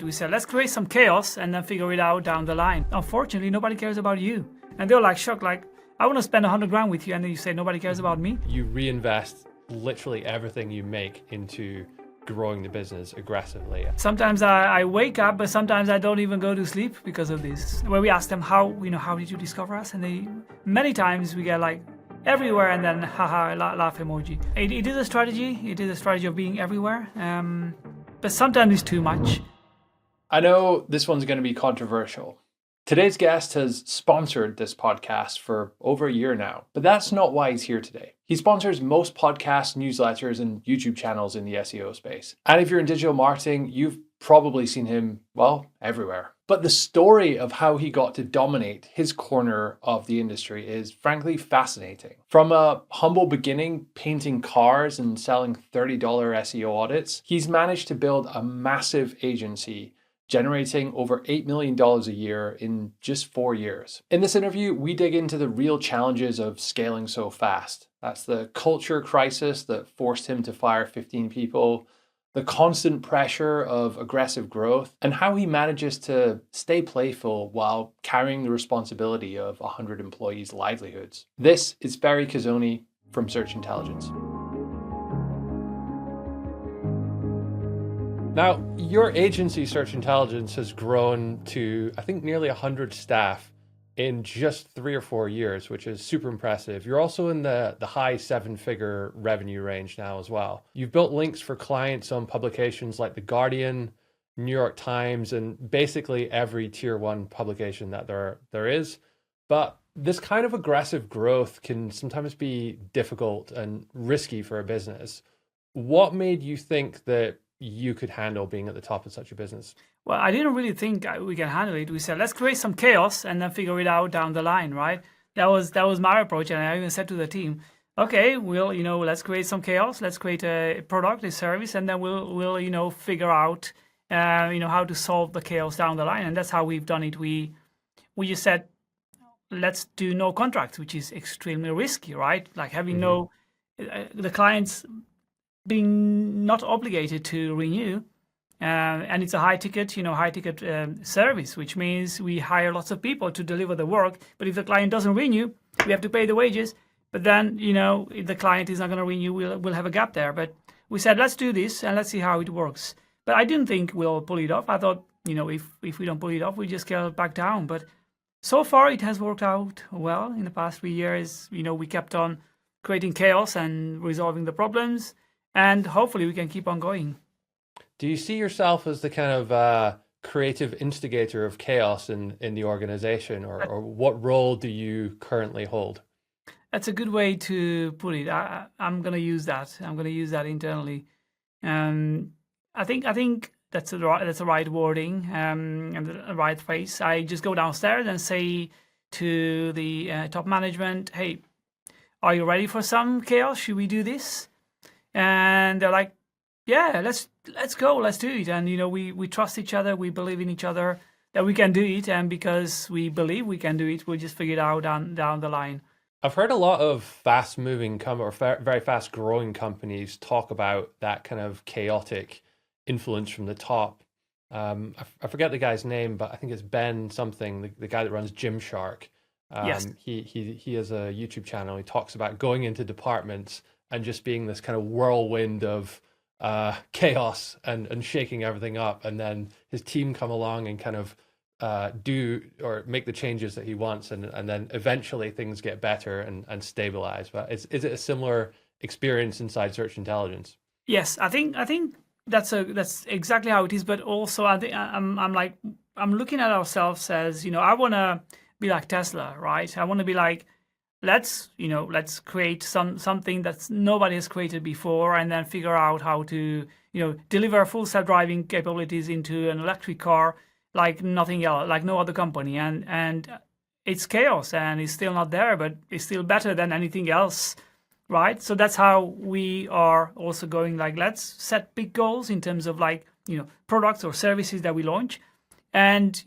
We said, let's create some chaos and then figure it out down the line. Unfortunately, nobody cares about you. And they're like shocked, like, I want to spend 100 grand with you. And then you say, nobody cares about me. You reinvest literally everything you make into growing the business aggressively. Sometimes I wake up, but sometimes I don't even go to sleep because of this. When we ask them, how did you discover us? And many times we get like, everywhere, and then haha, laugh emoji. It is a strategy. It is a strategy of being everywhere. But sometimes it's too much. I know this one's going to be controversial. Today's guest has sponsored this podcast for over a year now, but that's not why he's here today. He sponsors most podcasts, newsletters, and YouTube channels in the SEO space. And if you're in digital marketing, you've probably seen him, well, everywhere. But the story of how he got to dominate his corner of the industry is frankly fascinating. From a humble beginning painting cars and selling $30 SEO audits, he's managed to build a massive agency generating over $8 million a year in just 4 years. In this interview, we dig into the real challenges of scaling so fast. That's the culture crisis that forced him to fire 15 people, the constant pressure of aggressive growth, and how he manages to stay playful while carrying the responsibility of 100 employees' livelihoods. This is Fery Kaszoni from Search Intelligence. Now, your agency, Search Intelligence, has grown to, I think, nearly 100 staff in just 3 or 4 years, which is super impressive. You're also in the high 7-figure revenue range now as well. You've built links for clients on publications like The Guardian, New York Times, and basically every tier 1 publication that there is. But this kind of aggressive growth can sometimes be difficult and risky for a business. What made you think that you could handle being at the top of such a business? Well, I didn't really think we can handle it. We said, let's create some chaos and then figure it out down the line, right? That was my approach. And I even said to the team, okay, let's create some chaos. Let's create a product, a service, and then we'll figure out, how to solve the chaos down the line. And that's how we've done it. We just said, let's do no contracts, which is extremely risky, right? Like having the clients being not obligated to renew, and it's a high ticket service, which means we hire lots of people to deliver the work. But if the client doesn't renew, we have to pay the wages. But then, if the client is not going to renew, we'll have a gap there. But we said, let's do this and let's see how it works. But I didn't think we'll pull it off. I thought, if we don't pull it off, we just scale it back down. But so far, it has worked out well. In the past 3 years, we kept on creating chaos and resolving the problems. And hopefully we can keep on going. Do you see yourself as the kind of creative instigator of chaos in the organization, or what role do you currently hold? That's a good way to put it. I'm going to use that. I'm going to use that internally. I think that's the right wording and the right phrase. I just go downstairs and say to the top management, hey, are you ready for some chaos? Should we do this? And they're like, yeah, let's go, let's do it. And we trust each other, we believe in each other that we can do it, and because we believe we can do it, we'll just figure it out down the line. I've heard a lot of fast-moving or very fast-growing companies talk about that kind of chaotic influence from the top. I forget the guy's name, but I think it's Ben something, the guy that runs Gymshark. Yes. He has a YouTube channel. He talks about going into departments and just being this kind of whirlwind of chaos and shaking everything up, and then his team come along and kind of do or make the changes that he wants, and then eventually things get better and stabilize. But is it a similar experience inside Search Intelligence? Yes, I think that's exactly how it is. But also, I think I'm looking at ourselves as I want to be like Tesla, right? I want to be like, let's create something that nobody has created before, and then figure out how to deliver full self-driving capabilities into an electric car like nothing else, like no other company. And it's chaos and it's still not there, but it's still better than anything else, right? So that's how we are also going. Like, let's set big goals in terms of products or services that we launch, and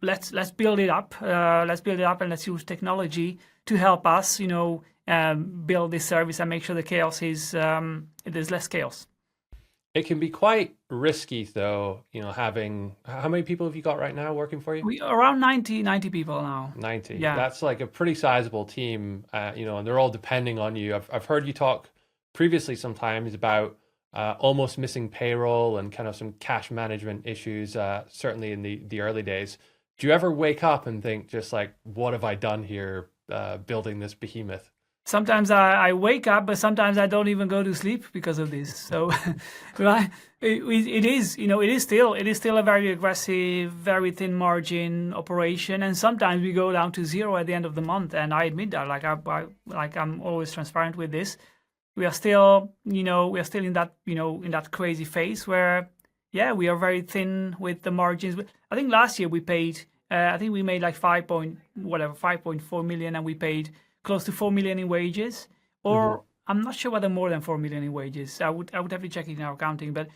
let's build it up. Let's build it up, and let's use technology to help us, build this service and make sure the chaos is there's less chaos. It can be quite risky though, having, how many people have you got right now working for you? We around 90 people now. 90. Yeah. That's like a pretty sizable team, and they're all depending on you. I've heard you talk previously sometimes about almost missing payroll and kind of some cash management issues, certainly in the early days. Do you ever wake up and think just like, what have I done here building this behemoth? Sometimes I wake up, but sometimes I don't even go to sleep because of this. So, right, it is still a very aggressive, very thin margin operation, and sometimes we go down to zero at the end of the month. And I admit that, I'm always transparent with this. We are still in that in that crazy phase where, yeah, we are very thin with the margins. I think last year we paid, I think we made like 5.4 million, and we paid close to 4 million in wages, or I'm not sure whether more than 4 million in wages. I would have to check it in our accounting, but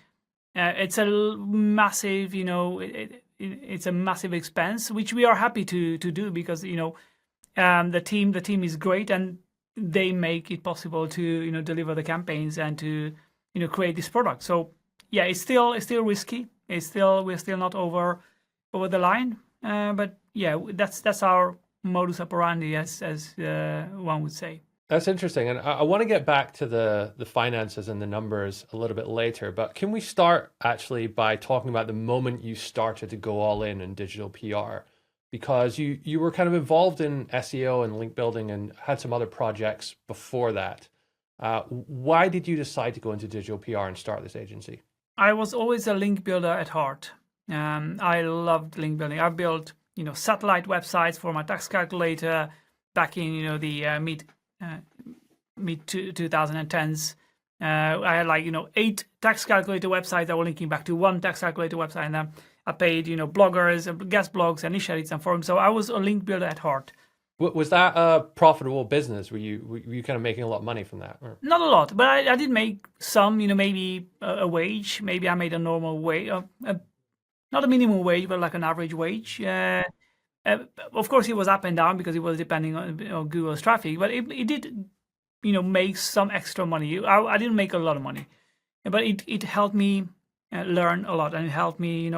it's a massive, it's a massive expense, which we are happy to do because the team is great, and they make it possible to deliver the campaigns and to create this product. So yeah, it's still risky. We're still not over the line, but yeah, that's our modus operandi, as one would say. That's interesting. And I want to get back to the finances and the numbers a little bit later, but can we start actually by talking about the moment you started to go all in digital PR? Because you were kind of involved in SEO and link building and had some other projects before that. Why did you decide to go into digital PR and start this agency? I was always a link builder at heart. I loved link building. I built satellite websites for my tax calculator back in the mid 2010s. I had 8 tax calculator websites that were linking back to one tax calculator website, and then I paid bloggers, guest blogs, initiatives, and forums. So I was a link builder at heart. Was that a profitable business? Were you kind of making a lot of money from that? Or? Not a lot, but I did make some. Maybe a wage. Maybe I made a normal wage. Not a minimum wage, but like an average wage. Of course, it was up and down because it was depending on Google's traffic, but it did, make some extra money. I didn't make a lot of money, but it helped me learn a lot, and it helped me,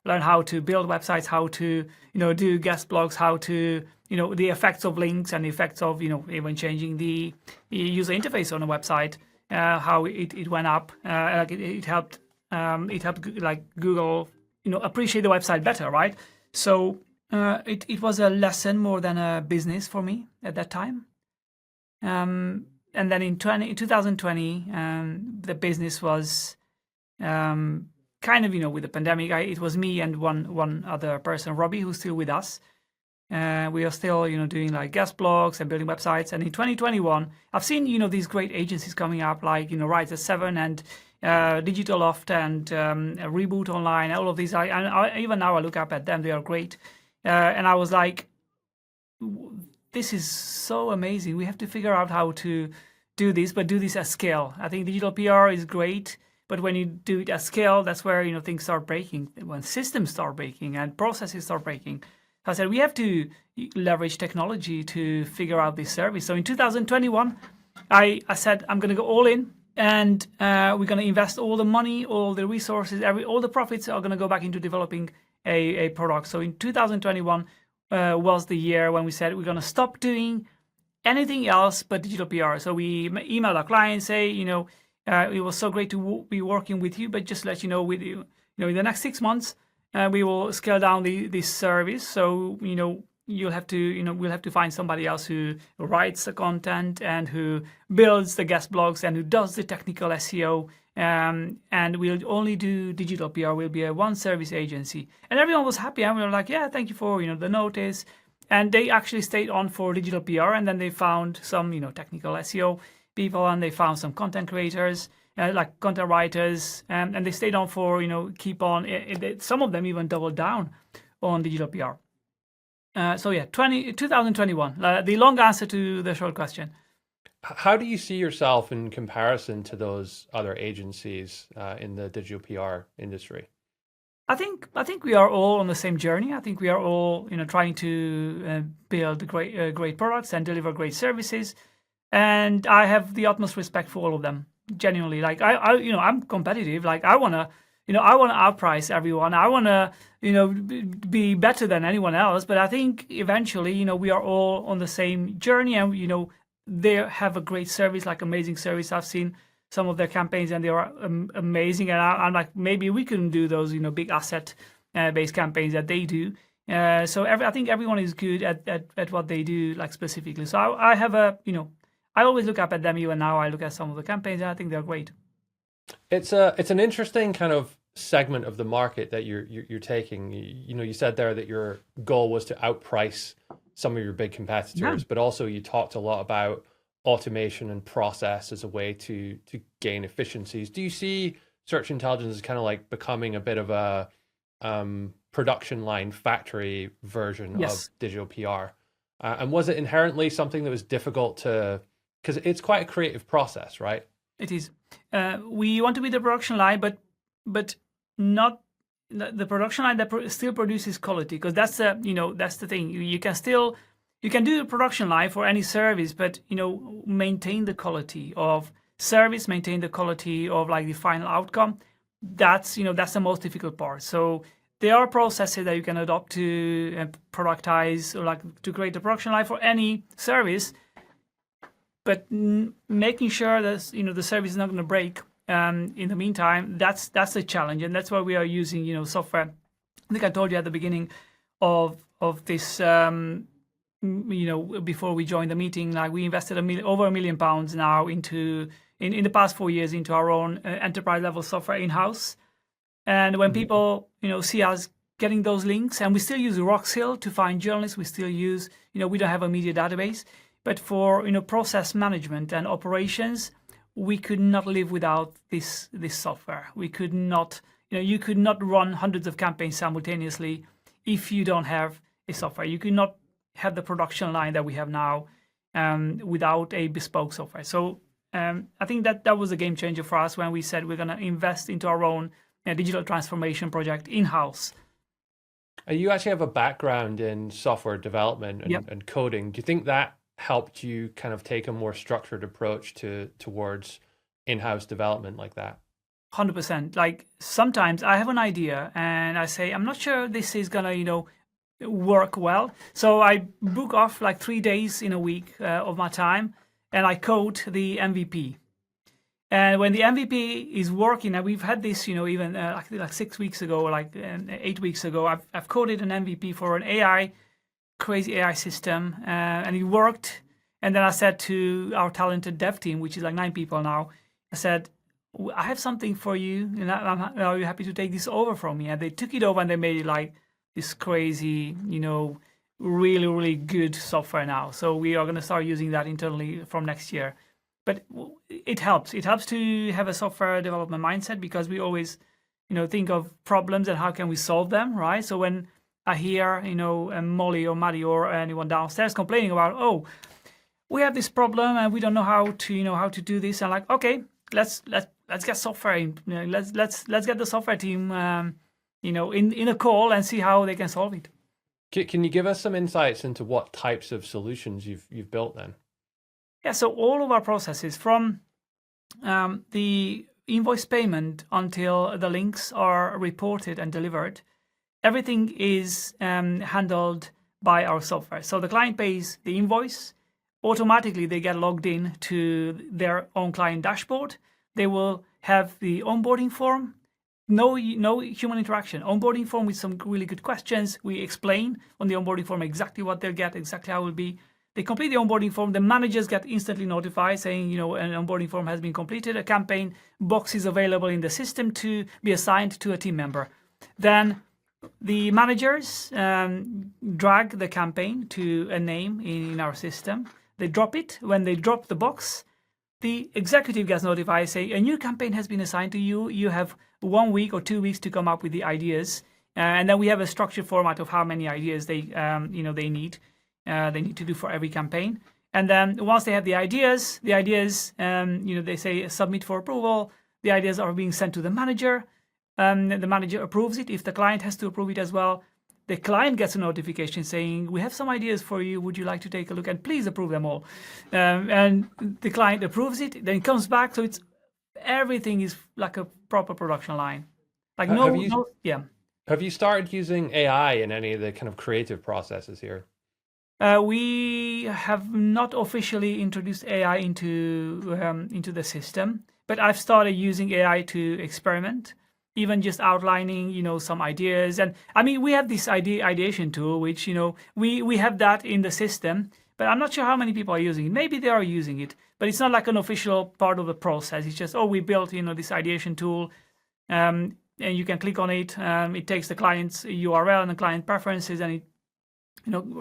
learn how to build websites, how to, do guest blogs, how to, the effects of links and the effects of, even changing the user interface on a website, how it went up. It helped like Google, appreciate the website better, right? So it was a lesson more than a business for me at that time. And then in 2020, the business was kind of, with the pandemic. It was me and one other person, Robbie, who's still with us. We are still, doing like guest blogs and building websites. And in 2021, I've seen, these great agencies coming up like, Rise 7 and Digital Loft and Reboot Online, all of these. Even now I look up at them, they are great. And I was like, this is so amazing. We have to figure out how to do this, but do this at scale. I think digital PR is great, but when you do it at scale, that's where, things start breaking, when systems start breaking and processes start breaking. So I said, we have to leverage technology to figure out this service. So in 2021, I said, I'm going to go all in, and we're going to invest all the money, all the resources, all the profits are going to go back into developing a product. So in 2021 was the year when we said we're going to stop doing anything else but digital PR. So we emailed our clients, say, it was so great to be working with you, but just let you know, with you, in the next 6 months, we will scale down this service. So, you'll have to, we'll have to find somebody else who writes the content and who builds the guest blogs and who does the technical SEO. And we'll only do digital PR. We'll be a one service agency. And everyone was happy. And we were like, yeah, thank you for, the notice. And they actually stayed on for digital PR. And then they found some, technical SEO people, and they found some content creators, like content writers, and they stayed on for, keep on. Some of them even doubled down on digital PR. So yeah, 2021, the long answer to the short question. How do you see yourself in comparison to those other agencies in the digital PR industry? I think we are all on the same journey. I think we are all, trying to build great products and deliver great services. And I have the utmost respect for all of them. genuinely. Like I'm competitive. Like I wanna outprice everyone. I wanna be better than anyone else. But I think eventually we are all on the same journey, and they have a great service, like amazing service. I've seen some of their campaigns and they are amazing. And I'm like, maybe we can do those big asset based campaigns that they do. So I think everyone is good at what they do, like specifically. So I have I always look up at them. Even now, I look at some of the campaigns, and I think they're great. It's an interesting kind of segment of the market that you're taking. You said there that your goal was to outprice some of your big competitors, but also you talked a lot about automation and process as a way to gain efficiencies. Do you see search intelligence as kind of like becoming a bit of a production line factory version of digital PR? And was it inherently something that was difficult to, because it's quite a creative process, right? It is. We want to be the production line, but not the production line that still produces quality, because that's the thing. You can do the production line for any service, but maintain the quality of service, maintain the quality of like the final outcome. That's the most difficult part. So there are processes that you can adopt to productize, or like to create a production line for any service, but making sure that the service is not going to break in the meantime, that's the challenge, and that's why we are using software. I think I told you at the beginning of this before we joined the meeting, like we invested over £1 million now into in the past 4 years into our own enterprise level software in-house. And when people see us getting those links, and we still use Roxhill to find journalists, we still use we don't have a media database, but for process management and operations, we could not live without this software. We could not you could not run hundreds of campaigns simultaneously if you don't have a software. You could not have the production line that we have now without a bespoke software. So I think that was a game changer for us when we said we're going to invest into our own digital transformation project in-house. You actually have a background in software development and coding. Do you think that helped you kind of take a more structured approach towards in-house development like that? 100%. Like sometimes I have an idea and I say, I'm not sure this is going to, work well. So I book off like 3 days in a week of my time and I code the MVP. And when the MVP is working, and we've had this, even like 6 weeks ago, or like 8 weeks ago, I've coded an MVP for an crazy AI system, and it worked. And then I said to our talented dev team, which is like 9 people now, I said, I have something for you, and are you happy to take this over from me? And they took it over and they made it like this crazy, really, really good software now. So we are going to start using that internally from next year. But it helps. It helps to have a software development mindset, because we always, think of problems and how can we solve them, right? So when I hear, Molly or Maddie or anyone downstairs complaining about, oh, we have this problem and we don't know how to do this, I'm like, okay, let's get software in. Let's get the software team, in a call and see how they can solve it. Can you give us some insights into what types of solutions you've built then? Yeah, so all of our processes, from the invoice payment until the links are reported and delivered, everything is handled by our software. So the client pays the invoice, automatically they get logged in to their own client dashboard. They will have the onboarding form, no human interaction. Onboarding form with some really good questions. We explain on the onboarding form exactly what they'll get, exactly how it will be. They complete the onboarding form. The managers get instantly notified saying, an onboarding form has been completed. A campaign box is available in the system to be assigned to a team member. Then the managers drag the campaign to a name in our system. They drop it. When they drop the box, the executive gets notified, say a new campaign has been assigned to you. You have 1 week or 2 weeks to come up with the ideas. And then we have a structured format of how many ideas they need. They need to do for every campaign. And then once they have the ideas, they say submit for approval. The ideas are being sent to the manager. The manager approves it. If the client has to approve it as well, the client gets a notification saying, we have some ideas for you. Would you like to take a look? And please approve them all. And the client approves it. Then it comes back. So it's everything is like a proper production line. Like Have you started using AI in any of the kind of creative processes here? We have not officially introduced AI into the system, but I've started using AI to experiment, even just outlining, some ideas. And I mean, we have this ideation tool, which, we have that in the system, but I'm not sure how many people are using it. Maybe they are using it, but it's not like an official part of the process. It's just, we built, this ideation tool, and you can click on it. It takes the client's URL and the client preferences, and it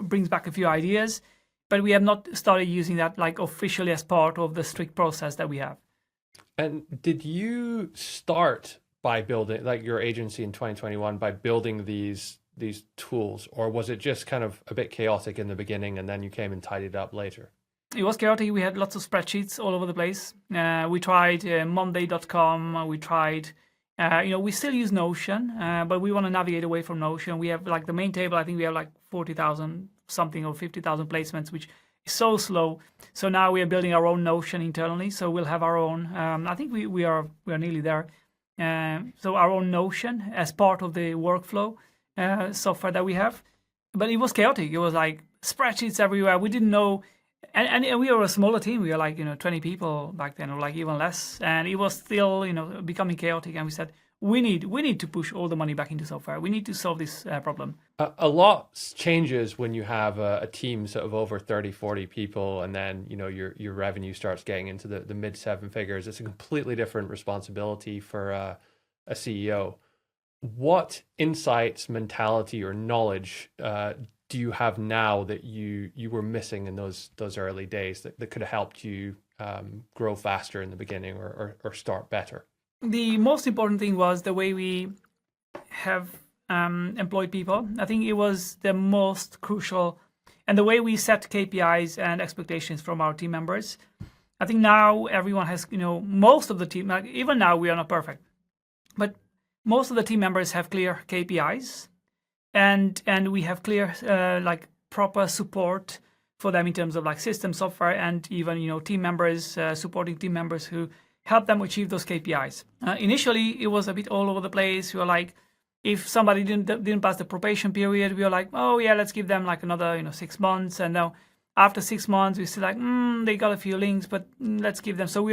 brings back a few ideas, but we have not started using that like officially as part of the strict process that we have. And did you start by building like your agency in 2021 by building these tools, or was it just kind of a bit chaotic in the beginning and then you came and tidied up later? It was chaotic. We had lots of spreadsheets all over the place. We tried Monday.com. We tried we still use Notion, but we want to navigate away from Notion. We have like the main table. I think we have like 40,000 something or 50,000 placements, which is so slow. So now we are building our own Notion internally. So we'll have our own. I think we are nearly there. So our own Notion as part of the workflow software that we have. But it was chaotic. It was like spreadsheets everywhere. We didn't know. And we were a smaller team. We were like, 20 people back then, or like even less. And it was still, becoming chaotic. And we said, we need to push all the money back into software. We need to solve this problem. A lot changes when you have a team sort of over 30, 40 people, and then, your revenue starts getting into the mid seven figures. It's a completely different responsibility for a CEO. What insights, mentality, or knowledge do you have now that you were missing in those early days that could have helped you grow faster in the beginning or start better? The most important thing was the way we have employed people. I think it was the most crucial, and the way we set KPIs and expectations from our team members. I think now everyone has, most of the team, like even now we are not perfect, but most of the team members have clear KPIs. And we have clear, like proper support for them in terms of like system software, and even, team members, supporting team members who help them achieve those KPIs. Initially, it was a bit all over the place. We were like, if somebody didn't pass the probation period, we were like, oh yeah, let's give them like another, 6 months. And now after 6 months, we still like, they got a few links, but let's give them. So we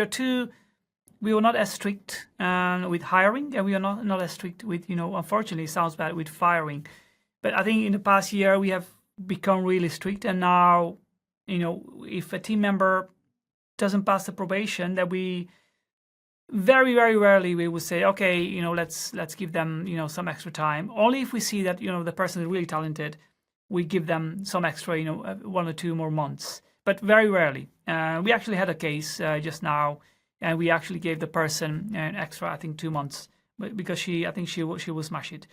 were not as strict with hiring, and we are not as strict with, unfortunately, it sounds bad, with firing. But I think in the past year, we have become really strict. And now, if a team member doesn't pass the probation, that we very, very rarely we would say, okay, let's give them, some extra time. Only if we see that, the person is really talented, we give them some extra, 1 or 2 more months. But very rarely. We actually had a case just now, and we actually gave the person an extra, I think, 2 months, because I think she will smash it.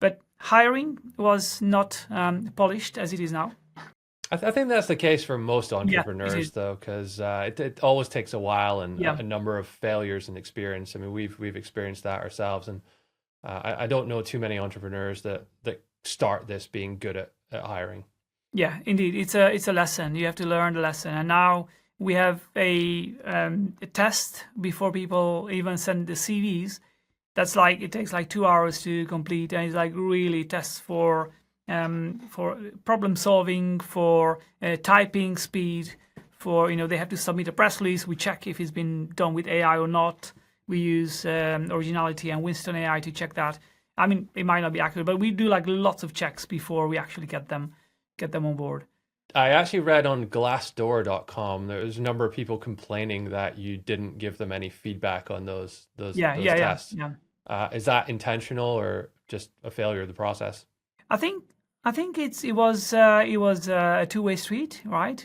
But hiring was not polished as it is now. I think that's the case for most entrepreneurs, though, because it always takes a while and a number of failures and experience. I mean, we've experienced that ourselves, and I don't know too many entrepreneurs that start this being good at hiring. Yeah, indeed, it's a lesson. You have to learn the lesson, and now we have a test before people even send the CVs. That's like, it takes like 2 hours to complete, and it's like really tests for problem solving, for typing speed, for, they have to submit a press release. We check if it's been done with AI or not. We use Originality and Winston AI to check that. I mean, it might not be accurate, but we do like lots of checks before we actually get them on board. I actually read on Glassdoor.com there was a number of people complaining that you didn't give them any feedback on those tests. Yeah. Is that intentional or just a failure of the process? I think it was a two-way street, right?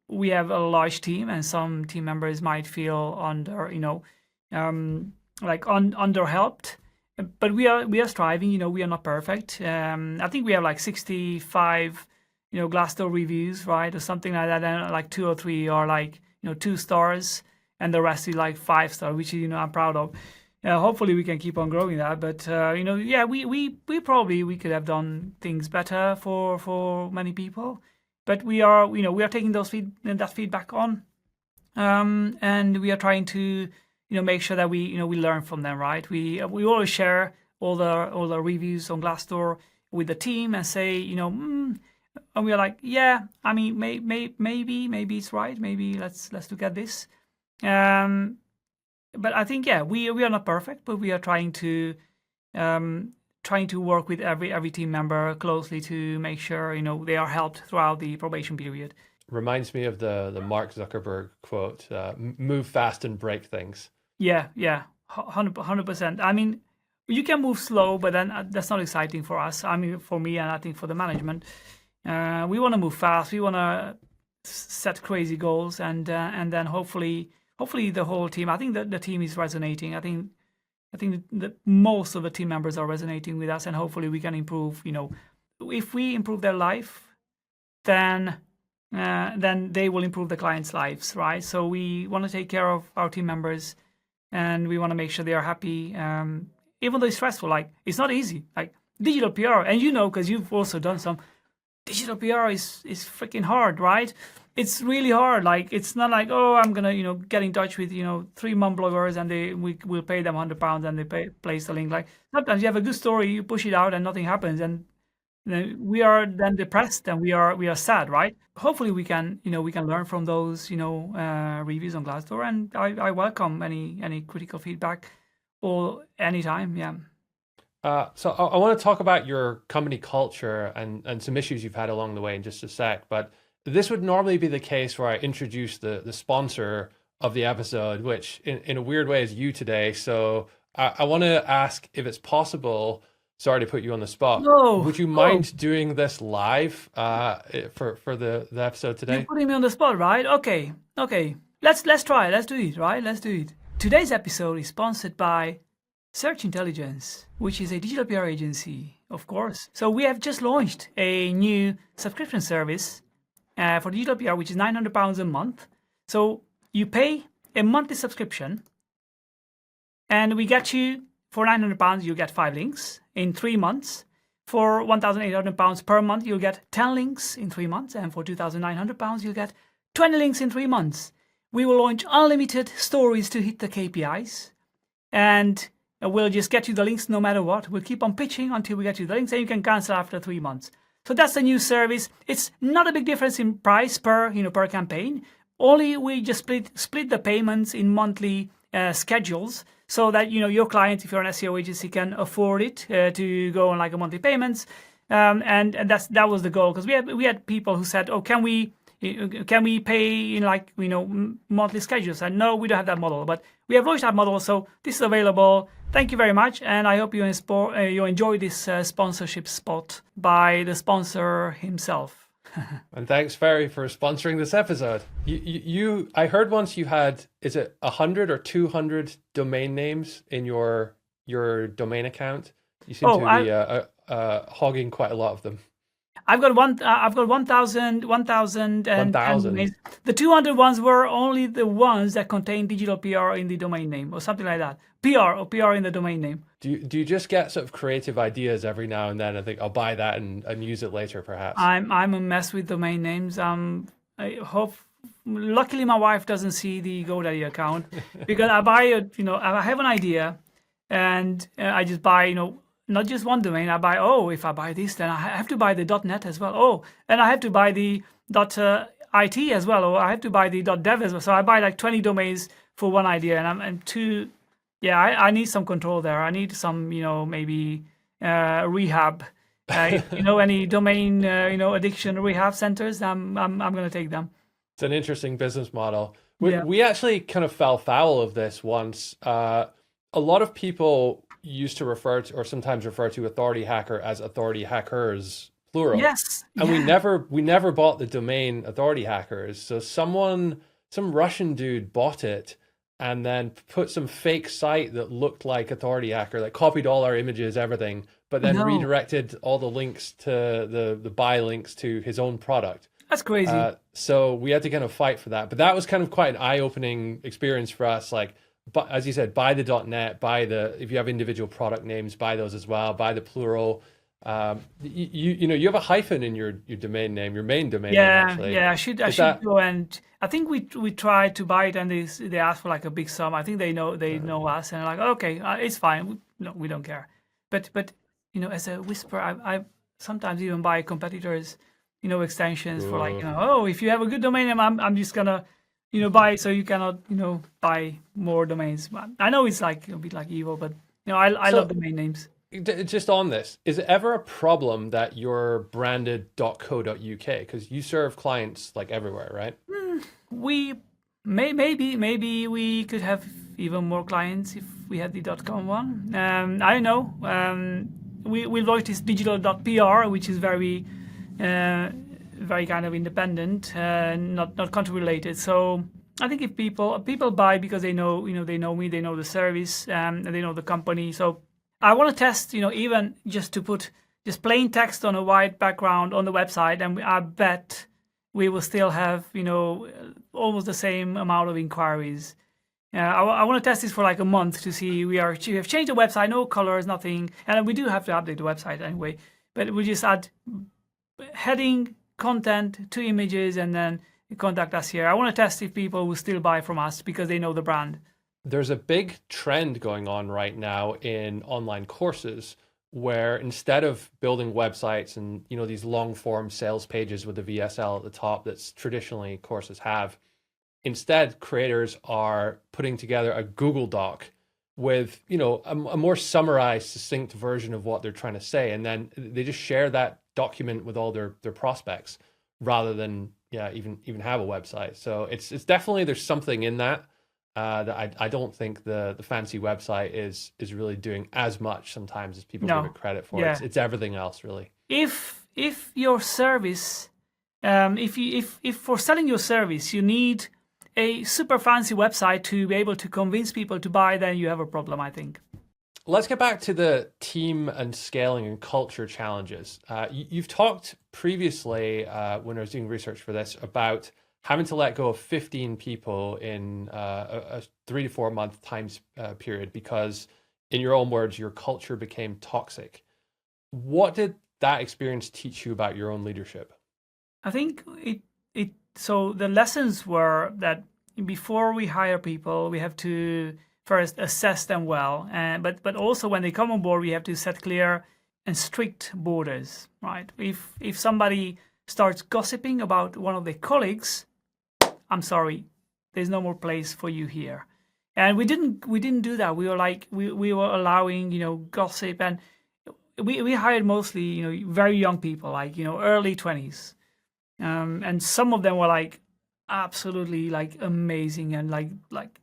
We have a large team, and some team members might feel underhelped. But we are striving. We are not perfect. I think we have like 65, Glassdoor reviews, right, or something like that. And like 2 or 3 are like 2 stars, and the rest is like 5 star, which I'm proud of. Hopefully we can keep on growing that. But we probably could have done things better for many people. But we are taking that feedback on, and we are trying to make sure that we learn from them, right? We always share all the reviews on Glassdoor with the team and say, and we are like, yeah, I mean, maybe it's right. Maybe let's look at this. But I think, yeah, we are not perfect, but we are trying to work with every team member closely to make sure they are helped throughout the probation period. Reminds me of the Mark Zuckerberg quote: "Move fast and break things." Yeah, 100%. I mean, you can move slow, but then that's not exciting for us. I mean, for me, and I think for the management, we want to move fast. We want to set crazy goals, and then hopefully the whole team. I think that the team is resonating. I think that most of the team members are resonating with us, and hopefully we can improve. If we improve their life, then they will improve the clients' lives, right? So we want to take care of our team members, and we want to make sure they are happy, even though it's stressful. Like, it's not easy. Like, digital PR, and because you've also done some digital PR is freaking hard, right? It's really hard. Like, it's not like, oh, I'm gonna get in touch with 3 mom bloggers and we'll pay them £100 and they place the link. Like, sometimes you have a good story, you push it out and nothing happens, and we are then depressed and we are sad, right? Hopefully we can learn from those reviews on Glassdoor, and I welcome any critical feedback or anytime. Yeah. So I want to talk about your company culture and some issues you've had along the way in just a sec, but this would normally be the case where I introduce the sponsor of the episode, which in a weird way is you today. So I want to ask if it's possible. Sorry to put you on the spot. No. Would you mind doing this live for the episode today? You're putting me on the spot, right? Okay. Let's try. Let's do it, right? Let's do it. Today's episode is sponsored by Search Intelligence, which is a digital PR agency, of course. So we have just launched a new subscription service for digital PR, which is £900 a month. So you pay a monthly subscription, and we get you, for £900, you get 5 links in 3 months. For £1,800 per month, you'll get 10 links in 3 months. And for £2,900, you'll get 20 links in 3 months. We will launch unlimited stories to hit the KPIs. And we'll just get you the links no matter what. We'll keep on pitching until we get you the links, and you can cancel after 3 months. So that's the new service. It's not a big difference in price per campaign. Only we just split the payments in monthly schedules, so that your clients, if you're an SEO agency, can afford it to go on like a monthly payments. And that was the goal, because we had people who said, oh, can we pay in monthly schedules? And no, we don't have that model, but we have launched that model, so this is available. Thank you very much, and I hope you enjoy this sponsorship spot by the sponsor himself. And thanks, Fery, for sponsoring this episode. I heard once you had, is it 100 or 200 domain names in your domain account? You seem to be hogging quite a lot of them. I've got 1,000 domains. The 200 ones were only the ones that contain digital PR in the domain name, or something like that. PR in the domain name. Do you just get sort of creative ideas every now and then and think, I'll buy that and use it later, perhaps? I'm a mess with domain names. Luckily my wife doesn't see the GoDaddy account, because I buy I have an idea, and I just buy not just one domain. I buy, if I buy this, then I have to buy the .net as well. And I have to buy the .it as well, or I have to buy the .dev as well. So I buy like 20 domains for one idea, and I'm too. Yeah, I need some control there. I need some, maybe rehab. Any domain, addiction rehab centers. I'm going to take them. It's an interesting business model. We actually kind of fell foul of this once. A lot of people used to refer to, or sometimes refer to, authority hacker as authority hackers, plural. Yes. And we never bought the domain authority hackers. So some Russian dude bought it and then put some fake site that looked like authority hacker, like copied all our images, everything, but then redirected all the links to the buy links to his own product. That's crazy. So we had to kind of fight for that. But that was kind of quite an eye-opening experience for us. Like, but as you said, buy the .net, if you have individual product names, buy those as well, buy the plural. You have a hyphen in your domain name, your main domain name Yeah, actually. yeah, I should Is that go, and I think we tried to buy it, and they asked for like a big sum. I think they know us, and they're like, okay, it's fine. No, we don't care. But as a whisper, I sometimes even buy competitors, extensions for like, Ooh. oh, if you have a good domain name, I'm just gonna, buy it so you cannot, buy more domains. I know it's like a bit like evil, but I love So domain names. just on this, is it ever a problem that you're branded .co.uk? Because you serve clients like everywhere, right? We maybe we could have even more clients if we had the .com one. I don't know. We launched this digital.pr, which is very very kind of independent, not country related. So I think if people buy because they know me, they know the service, and they know the company. So I want to test, even just to put just plain text on a white background on the website, and I bet we will still have, almost the same amount of inquiries. I want to test this for like a month to see we have changed the website, no colors, nothing, and we do have to update the website anyway. But we just add heading, content, 2 images, and then contact us here. I want to test if people will still buy from us because they know the brand. There's a big trend going on right now in online courses where instead of building websites and these long form sales pages with the VSL at the top that's traditionally courses have, instead creators are putting together a Google Doc with a more summarized, succinct version of what they're trying to say, and then they just share that document with all their prospects rather than even have a website. So it's definitely, there's something in that. That I don't think the fancy website is really doing as much sometimes as people give it credit for. Yeah. It's everything else really. If your service, if for selling your service you need a super fancy website to be able to convince people to buy, then you have a problem, I think. Let's get back to the team and scaling and culture challenges. You've talked previously when I was doing research for this about having to let go of 15 people in a 3 to 4 month time period because, in your own words, your culture became toxic. What did that experience teach you about your own leadership? I think so the lessons were that before we hire people, we have to first assess them well, but also when they come on board, we have to set clear and strict borders, right? If somebody starts gossiping about one of their colleagues, I'm sorry, there's no more place for you here. And we didn't do that. We were like we were allowing gossip, and we hired mostly very young people, like early 20s, and some of them were like absolutely like amazing and like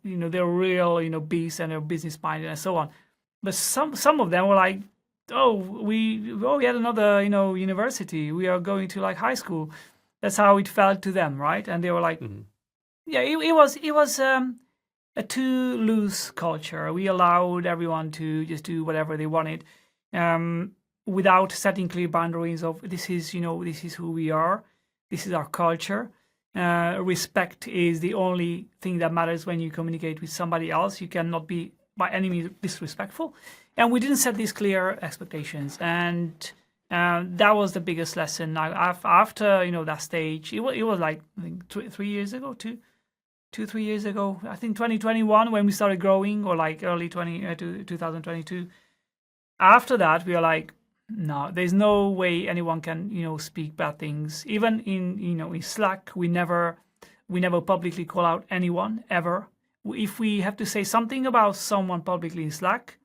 they're real beasts and they're business minded and so on. But some of them were like, we had another university, we are going to like high school. That's how it felt to them, right? And they were like, yeah, it was a too loose culture. We allowed everyone to just do whatever they wanted, without setting clear boundaries of this is who we are, this is our culture. Respect is the only thing that matters when you communicate with somebody else. You cannot be by any means disrespectful. And we didn't set these clear expectations, and that was the biggest lesson. After that stage, it was like I think 3 years ago, 2-3 years ago. I think 2021 when we started growing, or like early 2022. After that, we are like, no, there's no way anyone can speak bad things. Even in Slack, we never publicly call out anyone ever. If we have to say something about someone publicly in Slack,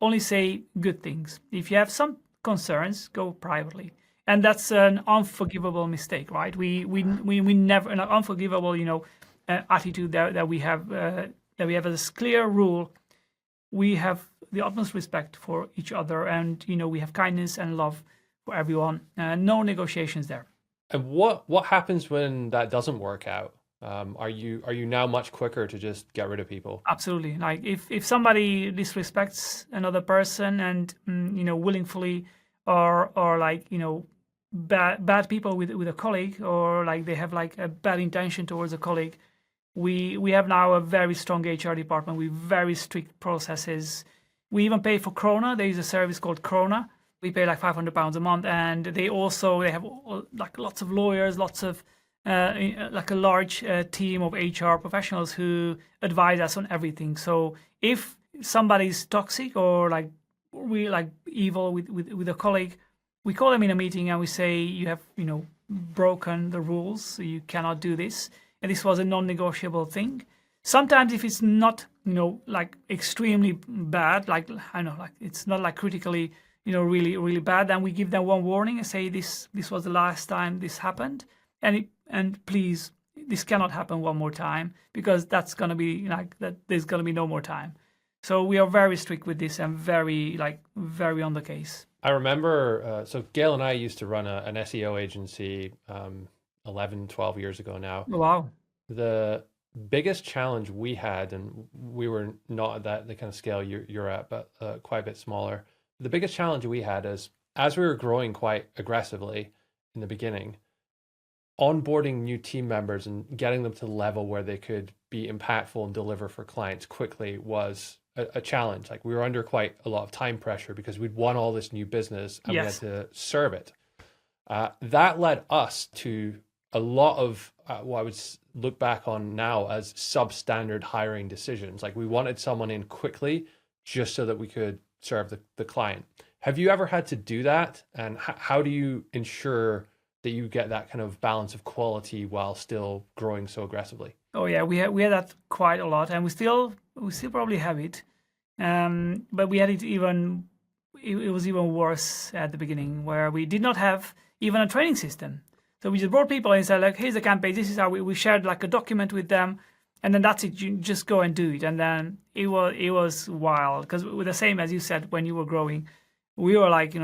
only say good things. If you have some concerns, go privately. And that's an unforgivable mistake, right? We never, an unforgivable attitude that we have as a clear rule. We have the utmost respect for each other, and we have kindness and love for everyone. No negotiations there. And what happens when that doesn't work out? Are you now much quicker to just get rid of people? Absolutely. Like if somebody disrespects another person and willingly, or like bad people with a colleague, or like they have like a bad intention towards a colleague, we have now a very strong HR department with very strict processes. We even pay for Croner. There is a service called Croner We pay like £500 a month, and they have like lots of lawyers, lots of like a large team of HR professionals who advise us on everything. So if somebody's toxic or like we like evil with a colleague, we call them in a meeting and we say, you have broken the rules, so you cannot do this, and this was a non-negotiable thing. Sometimes if it's not like extremely bad, like I know, like it's not like critically really really bad, then we give them one warning and say this was the last time this happened, and please, this cannot happen one more time, because that's gonna be like that. There's gonna be no more time. So we are very strict with this and very on the case. I remember, so Gail and I used to run an SEO agency 11, 12 years ago now. Wow. The biggest challenge we had, and we were not at the kind of scale you're at, but quite a bit smaller. The biggest challenge we had is, as we were growing quite aggressively in the beginning, onboarding new team members and getting them to the level where they could be impactful and deliver for clients quickly was a challenge. Like, we were under quite a lot of time pressure because we'd won all this new business and Yes. we had to serve it. That led us to a lot of what I would look back on now as substandard hiring decisions. Like, we wanted someone in quickly just so that we could serve the client. Have you ever had to do that? And how do you ensure that you get that kind of balance of quality while still growing so aggressively? Oh yeah, we had that quite a lot, and we still probably have it. But we had it even. It was even worse at the beginning, where we did not have even a training system. So we just brought people and said, like, here's the campaign. This is how we shared like a document with them, and then that's it. You just go and do it. And then it was wild, because with the same as you said, when you were growing, we were like,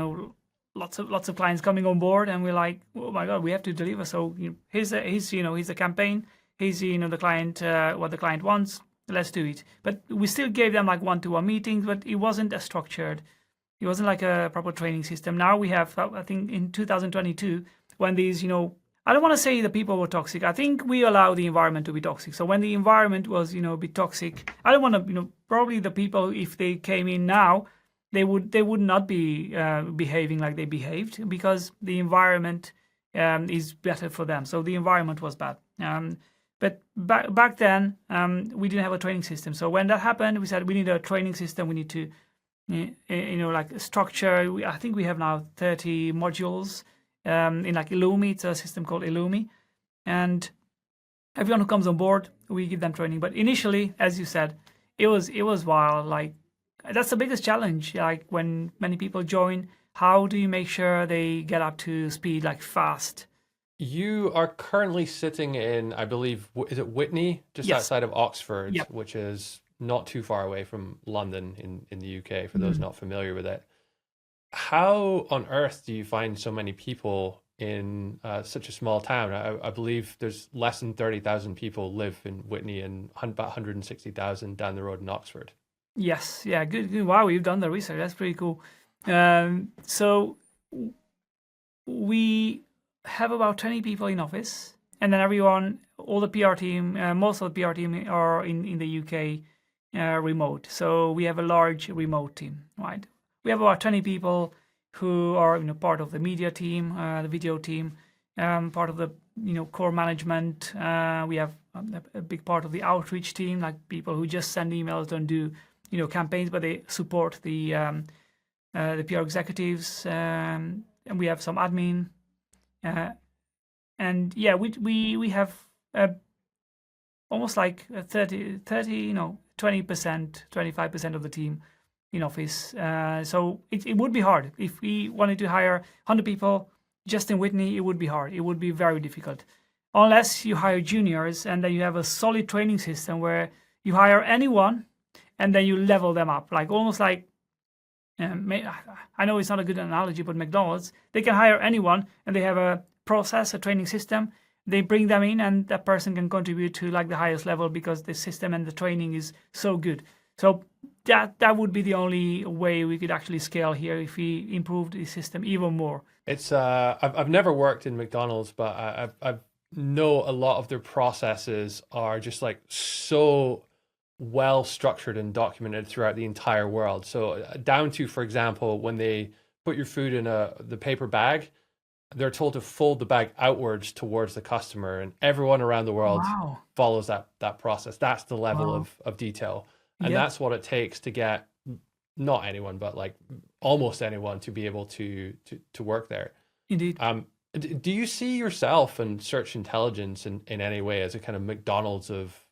lots of clients coming on board, and we're like, oh my god, we have to deliver. So here's the campaign. Here's the client, what the client wants. Let's do it. But we still gave them like one-to-one meetings, but it wasn't as structured. It wasn't like a proper training system. Now we have, I think, in 2022, when these, I don't want to say the people were toxic. I think we allow the environment to be toxic. So when the environment was, a bit toxic, I don't want to, probably the people, if they came in now, they would not be behaving like they behaved, because the environment is better for them. So the environment was bad. But back then, we didn't have a training system. So when that happened, we said we need a training system. We need to, like structure. I think we have now 30 modules in like Illumi. It's a system called Illumi, and everyone who comes on board, we give them training. But initially, as you said, it was wild. Like, that's the biggest challenge. Like, when many people join, how do you make sure they get up to speed like fast? You are currently sitting in, I believe, is it Whitney, just Yes. outside of Oxford, Yep. which is not too far away from London in the UK, for those not familiar with it. How on earth do you find so many people in such a small town? I believe there's less than 30,000 people live in Whitney, and about 160,000 down the road in Oxford. Yes, yeah, good. Wow, you've done the research. That's pretty cool. So we have about 20 people in office, and then all the PR team, most of the PR team are in the UK remote. So we have a large remote team, right? We have about 20 people who are part of the media team, the video team, part of the core management. We have a big part of the outreach team, like people who just send emails, don't do campaigns, but they support the PR executives, and we have some admin, and yeah, we have almost like 30 20%, 25% of the team in office. So it would be hard if we wanted to hire 100 people just in Whitney. It would be hard. It would be very difficult, unless you hire juniors and then you have a solid training system where you hire anyone and then you level them up, like almost like, I know it's not a good analogy, but McDonald's, they can hire anyone and they have a process, a training system. They bring them in and that person can contribute to like the highest level because the system and the training is so good. So that would be the only way we could actually scale here, if we improved the system even more. It's I've never worked in McDonald's, but I know a lot of their processes are just like so well structured and documented throughout the entire world. So down to, for example, when they put your food in the paper bag, they're told to fold the bag outwards towards the customer, and everyone around the world Wow. follows that process. That's the level Wow. of detail, and Yeah. that's what it takes to get not anyone, but like almost anyone to be able to work there. Indeed. Do you see yourself and search intelligence in any way as a kind of McDonald's of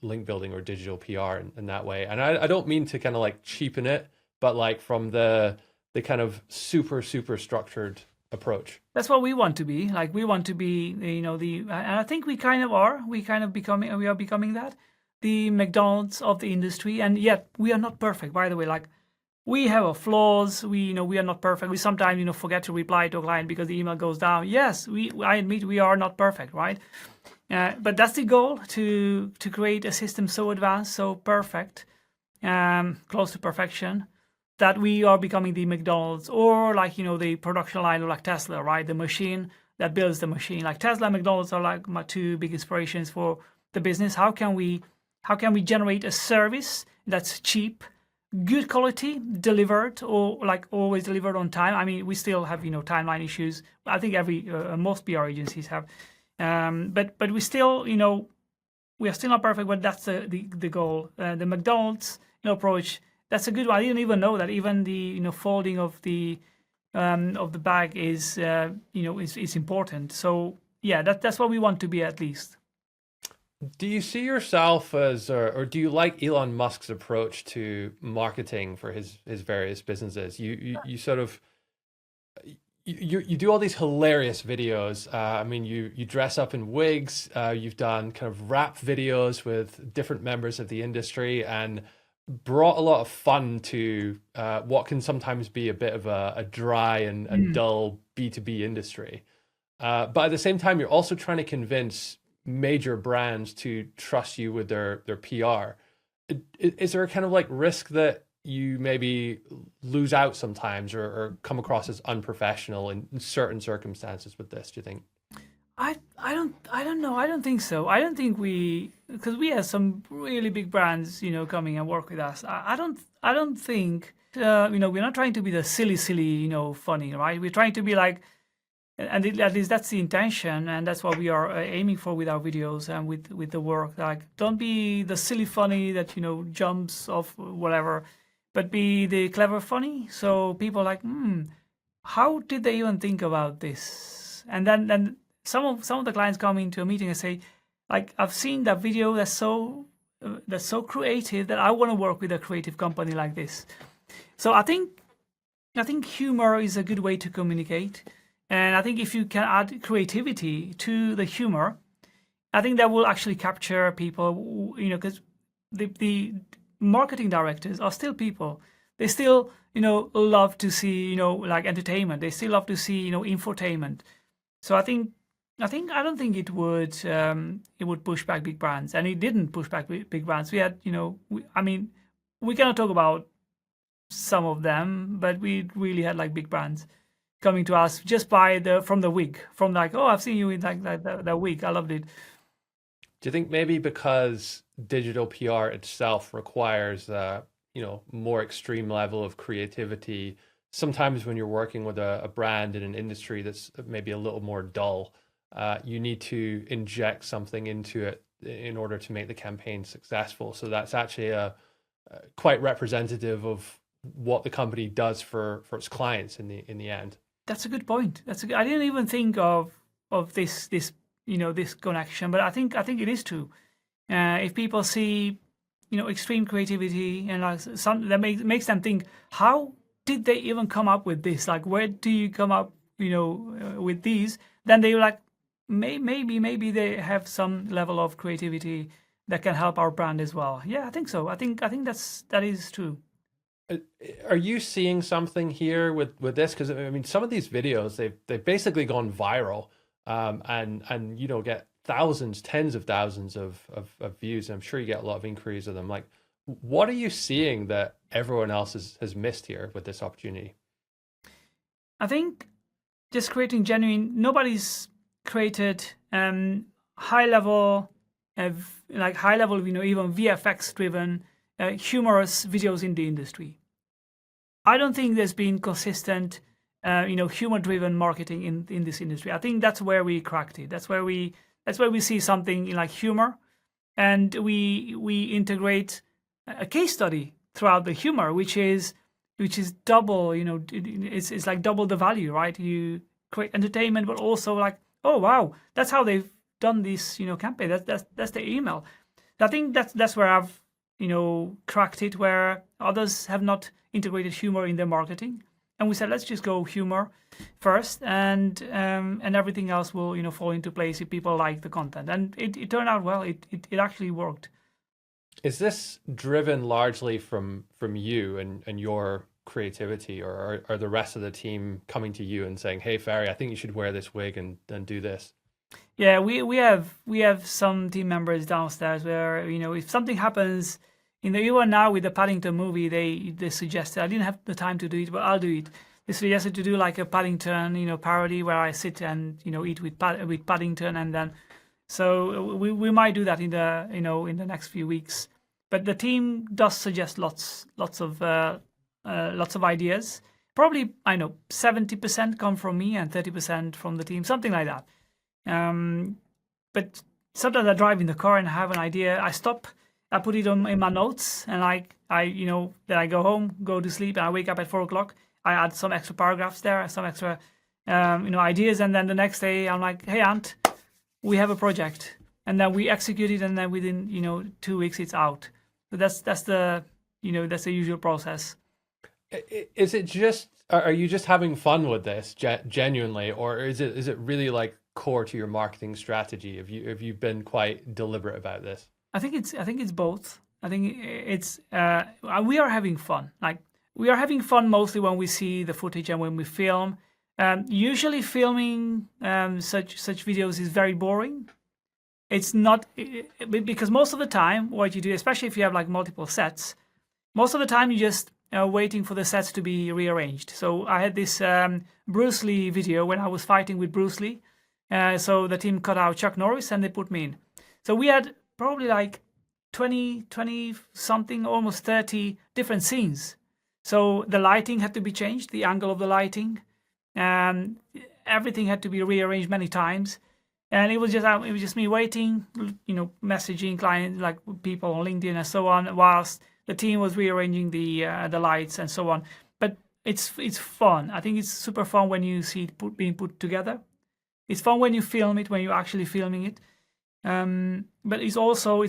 link building or digital PR in that way? And I don't mean to kind of like cheapen it, but like from the kind of super structured approach. That's what we want to be. Like we want to be, and I think we kind of are. We are becoming that, the McDonald's of the industry. And yet we are not perfect, by the way. Like we have our flaws. We are not perfect. We sometimes, forget to reply to a client because the email goes down. Yes, I admit we are not perfect, right? But that's the goal, to create a system so advanced, so perfect, close to perfection, that we are becoming the McDonald's, or like, the production line of like Tesla, right? The machine that builds the machine. Like Tesla and McDonald's are like my two big inspirations for the business. How can we generate a service that's cheap, good quality, delivered, or like always delivered on time? I mean, we still have, timeline issues. I think most PR agencies have. But we still, we are still not perfect, but that's the goal. The McDonald's, approach, that's a good one. I didn't even know that even the, folding of the bag is, is important. So yeah, that's what we want to be, at least. Do you see yourself as, or do you like Elon Musk's approach to marketing for his various businesses? You sort of, you do all these hilarious videos. I mean, you dress up in wigs. You've done kind of rap videos with different members of the industry, and brought a lot of fun to what can sometimes be a bit of a dry and dull B2B industry. But at the same time, you're also trying to convince major brands to trust you with their PR. Is there a kind of like risk that you maybe lose out sometimes, or come across as unprofessional in certain circumstances with this, do you think? I don't know. I don't think so. I don't think because we have some really big brands, coming and work with us. I don't think, we're not trying to be the silly, funny, right? We're trying to be like, and at least that's the intention, and that's what we are aiming for with our videos and with the work. Like, don't be the silly funny that, jumps off whatever, but be the clever funny. So people are like, how did they even think about this? And then some of the clients come into a meeting and say, like, I've seen that video that's so creative that I want to work with a creative company like this. So I think humor is a good way to communicate, and I think if you can add creativity to the humor, I think that will actually capture people. Because the marketing directors are still people. They still love to see like entertainment. They still love to see infotainment. So I don't think it would push back big brands, and it didn't push back big brands. We had, we cannot talk about some of them, but we really had like big brands coming to us just from the wig, from like, oh, I've seen you in like that wig, I loved it. Do you think maybe because digital PR itself requires more extreme level of creativity, sometimes when you're working with a brand in an industry that's maybe a little more dull, you need to inject something into it in order to make the campaign successful? So that's actually quite representative of what the company does for its clients in the end. That's a good point. I didn't even think of this this connection, but I think it is true. If people see extreme creativity, and like that makes them think, how did they even come up with this? Like, where do you come up with these? Then they're like, maybe they have some level of creativity that can help our brand as well. Yeah, I think so. I think that is true. Are you seeing something here with this? Because I mean, some of these videos they've basically gone viral, and get thousands, tens of thousands of views. And I'm sure you get a lot of inquiries of them. Like, what are you seeing that everyone else has missed here with this opportunity? I think just creating genuine. Nobody's created high level, even VFX driven, humorous videos in the industry. I don't think there's been consistent, humor-driven marketing in this industry. I think that's where we cracked it. That's where we see something like humor, and we integrate a case study throughout the humor, which is double. It's like double the value, right? You create entertainment, but also like, oh wow, that's how they've done this, campaign. That's the email. I think that's where I've cracked it, where others have not integrated humor in their marketing, and we said let's just go humor first, and everything else will fall into place if people like the content, and it turned out well. It actually worked. Is this driven largely from you and your creativity, or are the rest of the team coming to you and saying, hey Fery, I think you should wear this wig and do this? Yeah, we have some team members downstairs where if something happens, even now with the Paddington movie, they suggested, I didn't have the time to do it, but I'll do it. They suggested to do like a Paddington parody where I sit and eat with Paddington, and then so we might do that in the next few weeks. But the team does suggest lots of ideas. Probably 70% come from me and 30% from the team, something like that. But sometimes I drive in the car and I have an idea. I stop, I put it in my notes, and then I go home, go to sleep, and I wake up at 4 o'clock. I add some extra paragraphs there, some extra, ideas, and then the next day I'm like, hey Ant, we have a project, and then we execute it, and then within 2 weeks it's out. So that's the usual process. Is it just? Are you just having fun with this genuinely, or is it really like core to your marketing strategy? Have you been quite deliberate about this? I think it's both. I think it's we are having fun. Like, we are having fun mostly when we see the footage and when we film. Usually filming such videos is very boring. It's not, because most of the time what you do, especially if you have like multiple sets, most of the time you just waiting for the sets to be rearranged. So I had this Bruce Lee video when I was fighting with Bruce Lee. So the team cut out Chuck Norris and they put me in. So we had probably like 20 something, almost 30 different scenes. So the lighting had to be changed, the angle of the lighting, and everything had to be rearranged many times. And it was just me waiting, messaging clients, like people on LinkedIn and so on, whilst the team was rearranging the lights and so on. But it's fun. I think it's super fun when you see it being put together. It's fun when you film it, when you're actually filming it. But it's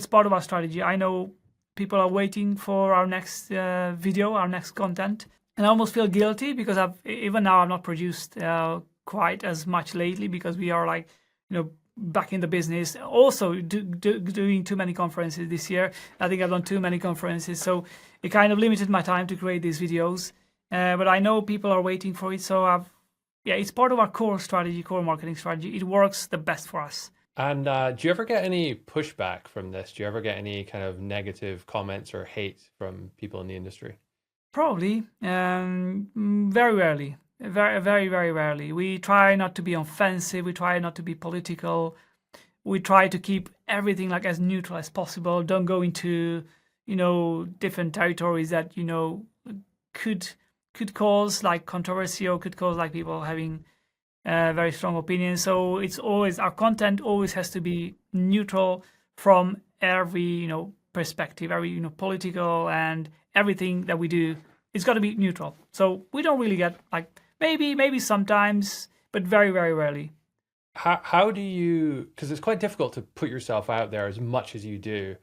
part of our strategy. I know people are waiting for our next video, our next content, and I almost feel guilty because I've not produced quite as much lately, because we are back in the business. Also doing too many conferences this year. I think I've done too many conferences, so it kind of limited my time to create these videos. But I know people are waiting for it, so it's part of our core marketing strategy. It works the best for us. And do you ever get any pushback from this? Do you ever get any kind of negative comments or hate from people in the industry? Probably. Very rarely. Very, very, very rarely. We try not to be offensive. We try not to be political. We try to keep everything like as neutral as possible. Don't go into, different territories that, could cause like controversy, or could cause like people having very strong opinions. So it's always, our content always has to be neutral from every, perspective, every, political, and everything that we do. It's got to be neutral. So we don't really get maybe sometimes, but very, very rarely. How do you, because it's quite difficult to put yourself out there as much as you do,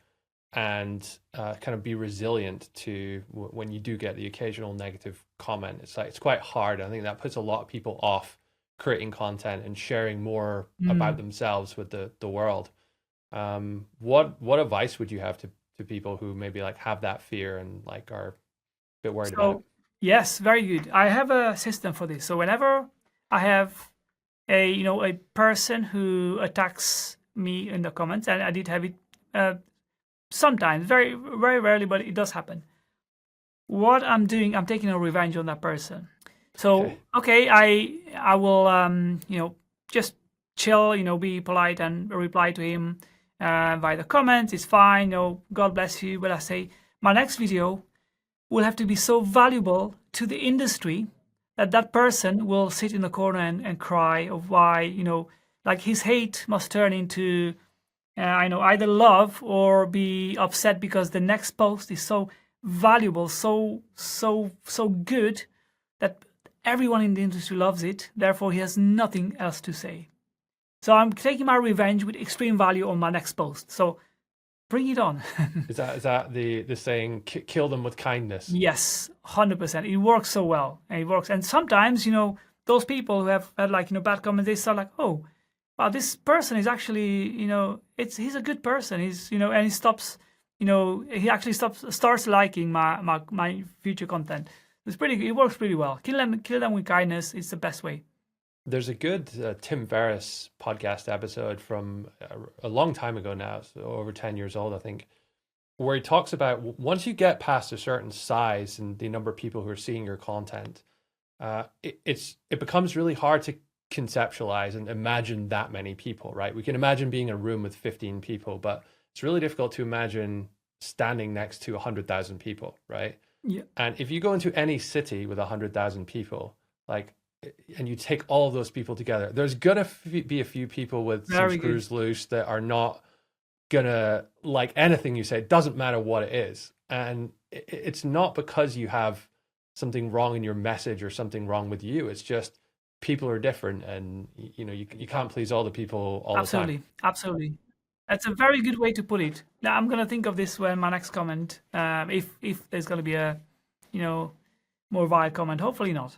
and kind of be resilient to when you do get the occasional negative comment. It's quite hard. I think that puts a lot of people off creating content and sharing more about themselves with the world. What advice would you have to people who maybe have that fear and are a bit worried about it? Yes, very good. I have a system for this. So whenever I have a person who attacks me in the comments, and I did have it sometimes, very, very rarely, but it does happen. What I'm doing, I'm taking a revenge on that person. So okay, I will just chill, be polite and reply to him via the comments. It's fine. God bless you. But I say my next video, will have to be so valuable to the industry that that person will sit in the corner and cry of why, like his hate must turn into, either love or be upset because the next post is so valuable, so good that everyone in the industry loves it. Therefore, he has nothing else to say. So I'm taking my revenge with extreme value on my next post. So bring it on. Is that the saying, kill them with kindness? Yes, 100%. It works so well. And it works. And sometimes, those people who have had bad comments, they start like, oh, wow, this person is actually, he's a good person. He's, and he stops, he actually starts liking my future content. It works pretty well. Kill them with kindness. It's the best way. There's a good Tim Ferriss podcast episode from a long time ago now, so over 10 years old, I think, where he talks about once you get past a certain size and the number of people who are seeing your content, it becomes really hard to conceptualize and imagine that many people, right? We can imagine being in a room with 15 people, but it's really difficult to imagine standing next to 100,000 people, right? Yeah. And if you go into any city with 100,000 people, and you take all of those people together, there's gonna be a few people with some screws loose that are not gonna like anything you say. It doesn't matter what it is, and it's not because you have something wrong in your message or something wrong with you. It's just people are different, and you can't please all the people all the time. Absolutely. That's a very good way to put it. Now I'm gonna think of this when my next comment. If there's gonna be a more vile comment, hopefully not.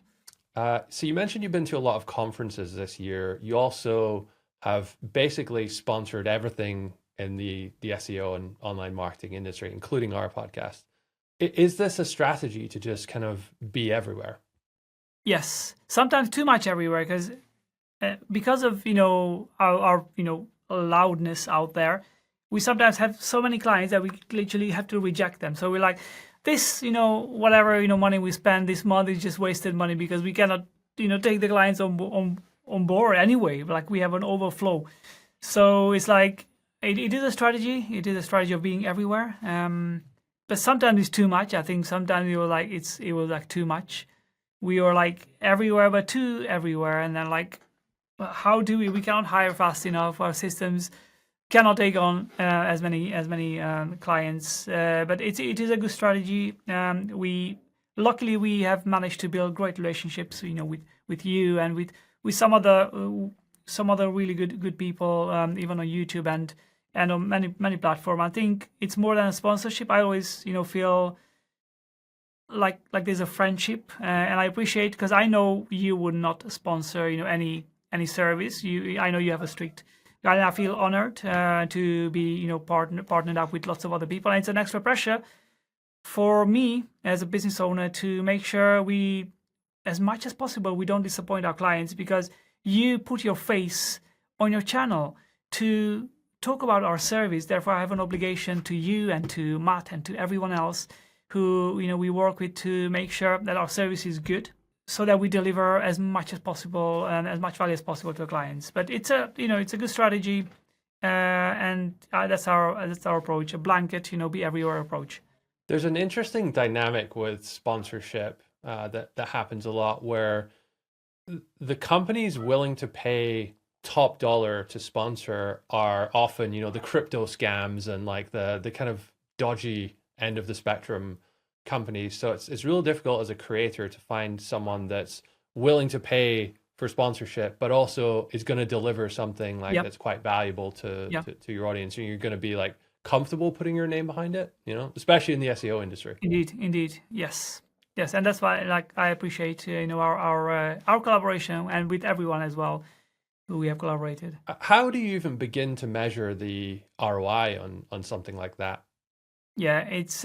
So you mentioned you've been to a lot of conferences this year. You also have basically sponsored everything in the SEO and online marketing industry, including our podcast. Is this a strategy to just kind of be everywhere? Yes, sometimes too much everywhere because of our loudness out there. We sometimes have so many clients that we literally have to reject them. So we're like, this, whatever, money we spend this month is just wasted money because we cannot, take the clients on board anyway. Like we have an overflow. So it's like, it is a strategy. It is a strategy of being everywhere. But sometimes it's too much. I think sometimes it was like too much. We were like everywhere, but too everywhere. And then like, how do we cannot hire fast enough. Our systems cannot take on as many clients, but it is a good strategy. Luckily we have managed to build great relationships, with you and with some other really good people, even on YouTube and on many platforms. I think it's more than a sponsorship. I always feel like there's a friendship, and I appreciate because I know you would not sponsor any service. I know you have a strict. I feel honored to be, partnered up with lots of other people. And it's an extra pressure for me as a business owner to make sure we, as much as possible, we don't disappoint our clients because you put your face on your channel to talk about our service. Therefore, I have an obligation to you and to Matt and to everyone else who, we work with to make sure that our service is good, so that we deliver as much as possible and as much value as possible to our clients. But it's a good strategy, and that's our approach. A blanket, be everywhere approach. There's an interesting dynamic with sponsorship that happens a lot, where the companies willing to pay top dollar to sponsor are often, the crypto scams and like the kind of dodgy end of the spectrum companies. So it's real difficult as a creator to find someone that's willing to pay for sponsorship, but also is going to deliver something that's quite valuable to your audience, and you're going to be like comfortable putting your name behind it, especially in the SEO industry. Indeed, yes, and that's why I appreciate our collaboration, and with everyone as well who we have collaborated. How do you even begin to measure the ROI on something like that? Yeah, it's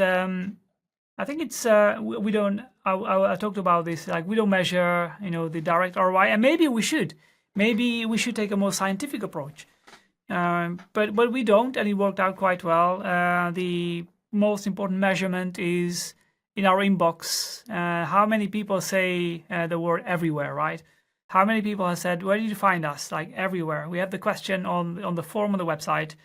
I think it's we don't. I talked about this. Like we don't measure, the direct ROI, and maybe we should. Maybe we should take a more scientific approach. But we don't, and it worked out quite well. The most important measurement is in our inbox. How many people say the word everywhere, right? How many people have said, "Where did you find us?" Like everywhere. We have the question on the form on the website.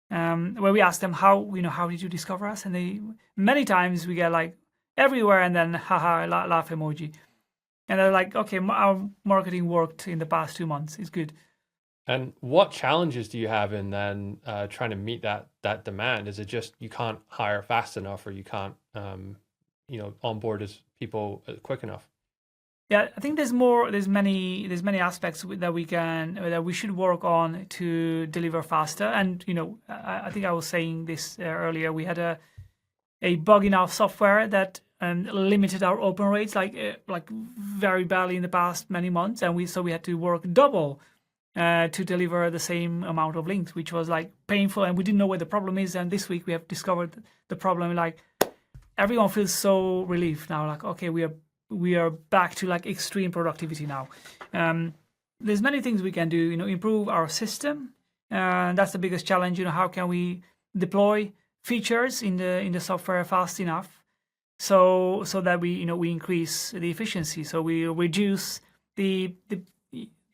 Where we ask them how did you discover us, and many times we get like everywhere, and then haha laugh emoji. And they're like, okay, our marketing worked in the past 2 months. It's good. And what challenges do you have in then trying to meet that demand? Is it just you can't hire fast enough, or you can't onboard as people quick enough? Yeah, I think there's many aspects that we should work on to deliver faster. And I think I was saying this earlier. We had a bug in our software that limited our open rates like very badly in the past many months, and we had to work double to deliver the same amount of links, which was like painful, and we didn't know where the problem is. And this week we have discovered the problem. Like everyone feels so relieved now. Like, okay, we are back to like extreme productivity now. There's many things we can do. Improve our system. That's the biggest challenge. How can we deploy features in the software fast enough so that we increase the efficiency. So we reduce the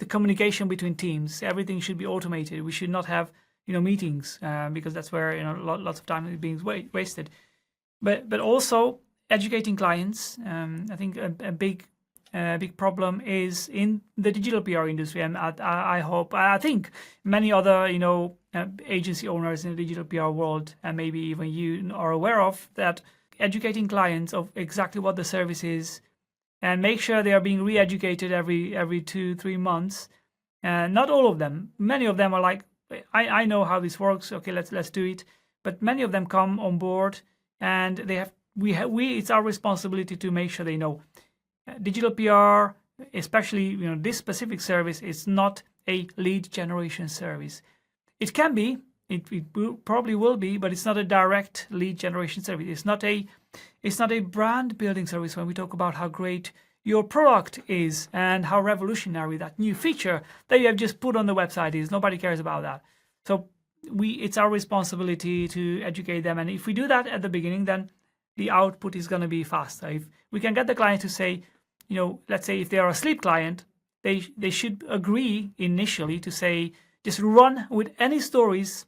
communication between teams. Everything should be automated. We should not have meetings because that's where lots of time is being wasted. But also educating clients. I think a big problem is in the digital PR industry, and I think many other agency owners in the digital PR world, and maybe even you, are aware of that. Educating clients of exactly what the service is, and make sure they are being re-educated every 2-3 months. Not all of them. Many of them are like, I know how this works. Okay, let's do it. But many of them come on board, and it's our responsibility to make sure they know. Digital PR, especially this specific service, is not a lead generation service. It can be. It probably will be, but it's not a direct lead generation service. It's not a brand building service. When we talk about how great your product is and how revolutionary that new feature that you have just put on the website is, nobody cares about that. So it's our responsibility to educate them, and if we do that at the beginning, then the output is going to be faster. If we can get the client to say, let's say if they are a sleep client, they should agree initially to say, just run with any stories.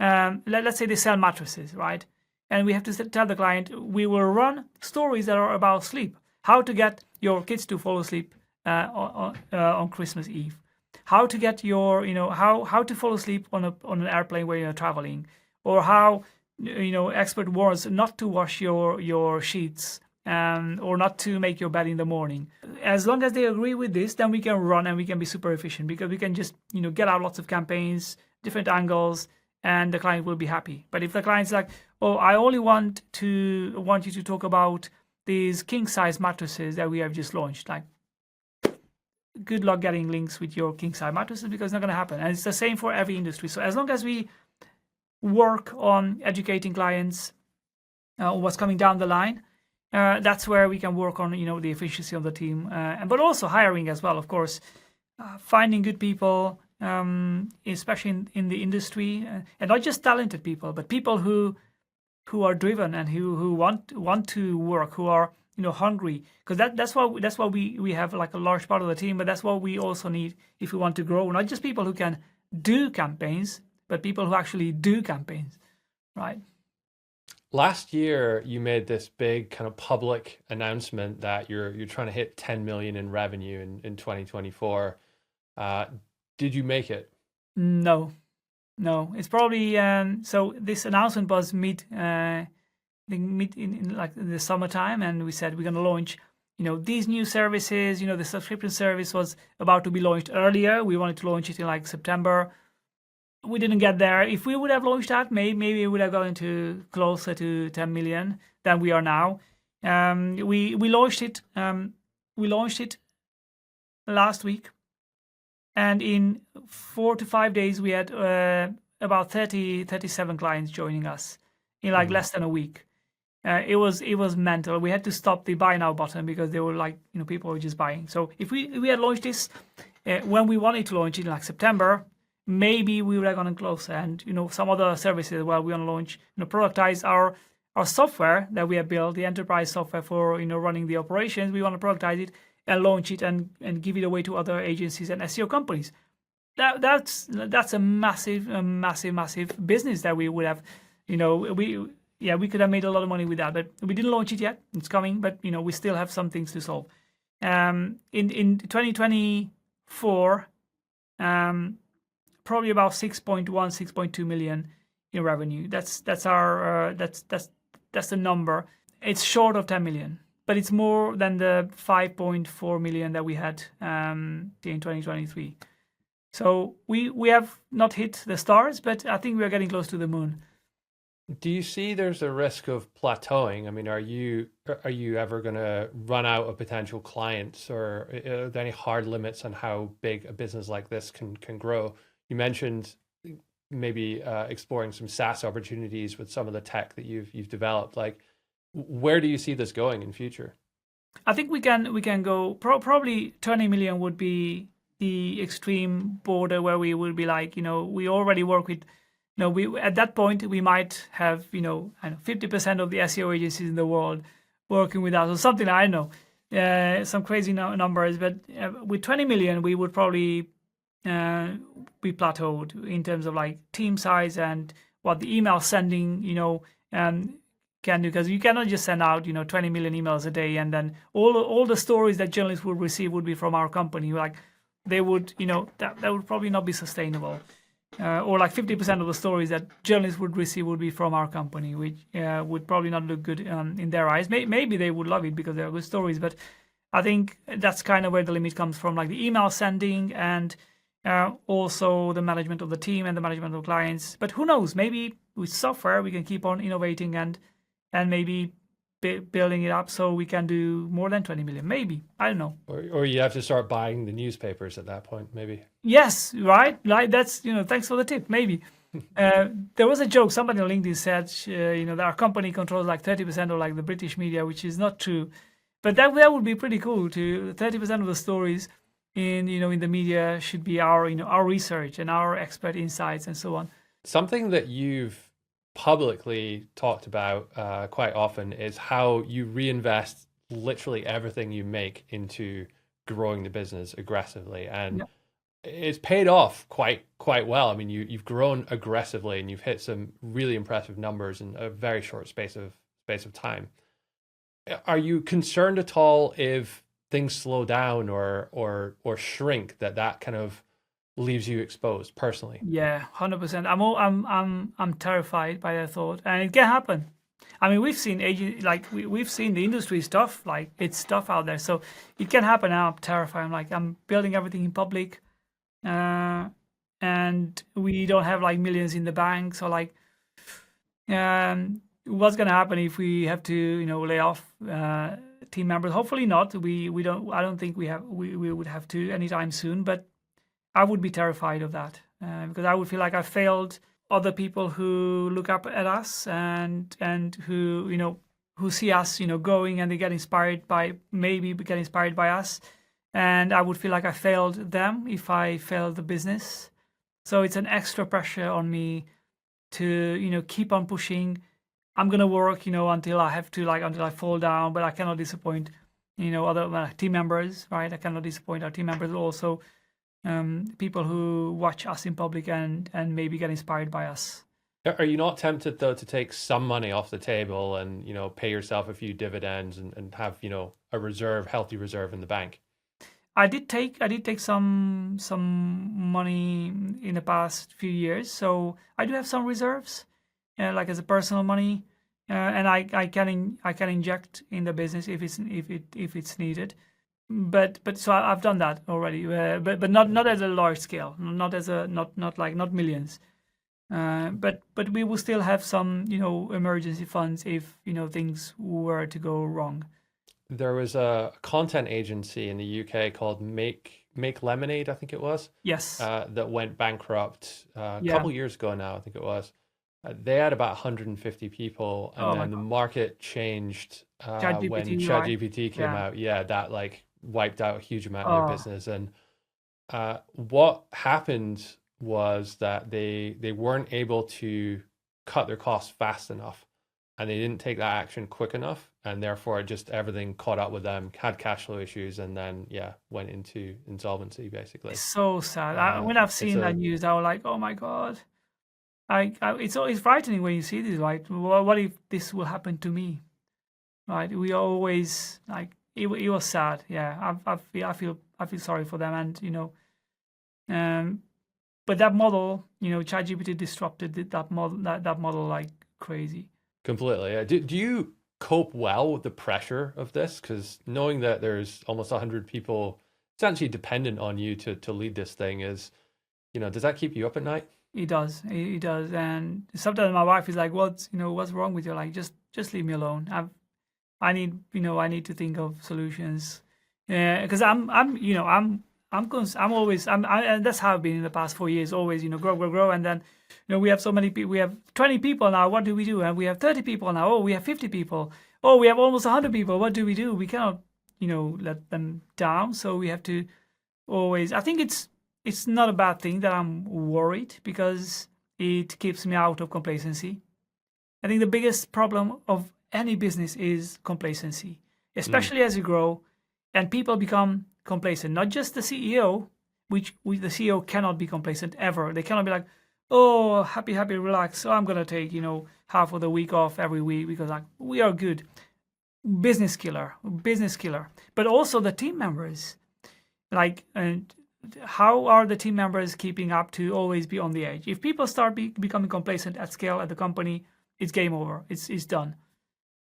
Let's say they sell mattresses, right? And we have to tell the client, we will run stories that are about sleep. How to get your kids to fall asleep on Christmas Eve. How to get your, how to fall asleep on an airplane where you're traveling. Or how, expert warns not to wash your sheets or not to make your bed in the morning. As long as they agree with this, then we can run and we can be super efficient, because we can just, get out lots of campaigns, different angles, and the client will be happy. But if the client's like, oh, I only want you to talk about these king size mattresses that we have just launched, like, good luck getting links with your king size mattresses, because it's not going to happen. And it's the same for every industry. So as long as we work on educating clients what's coming down the line, that's where we can work on the efficiency of the team, but also hiring as well, of course. Finding good people, especially in the industry, and not just talented people, but people who are driven and who want to work, who are hungry, because that's why we have like a large part of the team. But that's what we also need if we want to grow. Not just people who can do campaigns, but people who actually do campaigns, right? Last year, you made this big kind of public announcement that you're trying to hit 10 million in revenue in 2024. Did you make it? No. It's probably so. This announcement was mid in like the summertime, and we said we're going to launch, these new services. The subscription service was about to be launched earlier. We wanted to launch it in like September. We didn't get there. If we would have launched that, maybe it would have gone to closer to 10 million than we are now. We launched it. We launched it last week, and in 4 to 5 days we had about 37 clients joining us in like less than a week. It was mental. We had to stop the buy now button because they were like, people were just buying. So if we had launched this when we wanted to launch it in like September, maybe we would have gone closer. And some other services, well, we want to launch, productize our software that we have built, the enterprise software for running the operations. We want to productize it and launch it and give it away to other agencies and SEO companies. That's a massive business that we would have. yeah, we could have made a lot of money with that, but we didn't launch it yet. It's coming, but we still have some things to solve. In 2024, probably about 6.1, 6.2 million in revenue. That's the number. It's short of 10 million, but it's more than the 5.4 million that we had in 2023. So we have not hit the stars, but I think we are getting close to the moon. Do you see there's a risk of plateauing? I mean, are you ever going to run out of potential clients, or are there any hard limits on how big a business like this can grow? You mentioned maybe exploring some SaaS opportunities with some of the tech that you've developed. Like, where do you see this going in future? I think we can go probably 20 million would be the extreme border where we would be like, we already work with, we at that point we might have 50% of the SEO agencies in the world working with us or something. I don't know, some crazy numbers, but with 20 million we would probably be plateaued in terms of like team size and what the email sending can do, because you cannot just send out 20 million emails a day and then all the stories that journalists would receive would be from our company. Like they would that would probably not be sustainable, or like 50% of the stories that journalists would receive would be from our company, which would probably not look good in their eyes. Maybe they would love it because they're good stories, but I think that's kind of where the limit comes from, like the email sending and also the management of the team and the management of clients. But who knows, maybe with software we can keep on innovating and maybe building it up so we can do more than 20 million. Maybe, I don't know. Or you have to start buying the newspapers at that point, maybe. Yes, right. Like that's thanks for the tip. Maybe there was a joke. Somebody on LinkedIn said that our company controls like 30% of like the British media, which is not true. But that would be pretty cool. To 30% of the stories in the media should be our our research and our expert insights and so on. Something that you've publicly talked about quite often is how you reinvest literally everything you make into growing the business aggressively, and it's paid off quite well. I mean, you've grown aggressively and you've hit some really impressive numbers in a very short space of time. Are you concerned at all if things slow down or shrink, that kind of leaves you exposed personally? Yeah, 100%. I'm terrified by that thought, and it can happen. I mean, we've seen we've seen the industry stuff, like it's stuff out there, so it can happen. And I'm terrified. I'm building everything in public, and we don't have like millions in the bank. So what's gonna happen if we have to lay off team members? Hopefully not. We don't. I don't think we would have to anytime soon, but I would be terrified of that because I would feel like I failed other people who look up at us and who who see us going, and they get inspired by us, and I would feel like I failed them if I failed the business. So it's an extra pressure on me to keep on pushing. I'm gonna work until I have to, until I fall down, but I cannot disappoint other team members, right? I cannot disappoint our team members also. People who watch us in public and maybe get inspired by us. Are you not tempted though to take some money off the table and pay yourself a few dividends and have a healthy reserve in the bank? I did take some money in the past few years, so I do have some reserves, like as a personal money, and I can inject in the business if it's needed. But so I've done that already, but not as a large scale, not millions. But we will still have some emergency funds if things were to go wrong. There was a content agency in the UK called Make Lemonade, I think it was. Yes. That went bankrupt a couple years ago now, I think it was. They had about 150 people, and then the market changed when ChatGPT came out. Yeah, that wiped out a huge amount of their business. And what happened was that they weren't able to cut their costs fast enough, and they didn't take that action quick enough, and therefore just everything caught up with them, had cash flow issues, and then went into insolvency basically. It's so sad. When I've seen that news, I was like, oh my god. it's frightening when you see this, right? What if this will happen to me, right? We are always like it was sad. Yeah, I feel sorry for them, and but that model, ChatGPT disrupted that model, that model like crazy. Completely. Do you cope well with the pressure of this? Because knowing that there's almost 100 people essentially dependent on you to lead this thing is, does that keep you up at night? It does. It does. And sometimes my wife is like, "What's wrong with you? Like, just leave me alone. I need to think of solutions." Yeah, because and that's how I've been in the past 4 years. Always, grow, and then, we have so many people. We have 20 people now. What do we do? And we have 30 people now. Oh, we have 50 people. Oh, we have almost 100 people. What do we do? We cannot, let them down. So we have to always. I think it's not a bad thing that I'm worried, because it keeps me out of complacency. I think the biggest problem of any business is complacency, especially as you grow and people become complacent. Not just the CEO, which the CEO cannot be complacent ever. They cannot be like, "Oh, happy, relax. So I'm gonna take half of the week off every week because like we are good." Business killer. But also the team members, like, and how are the team members keeping up to always be on the edge? If people start becoming complacent at scale at the company, it's game over. It's done.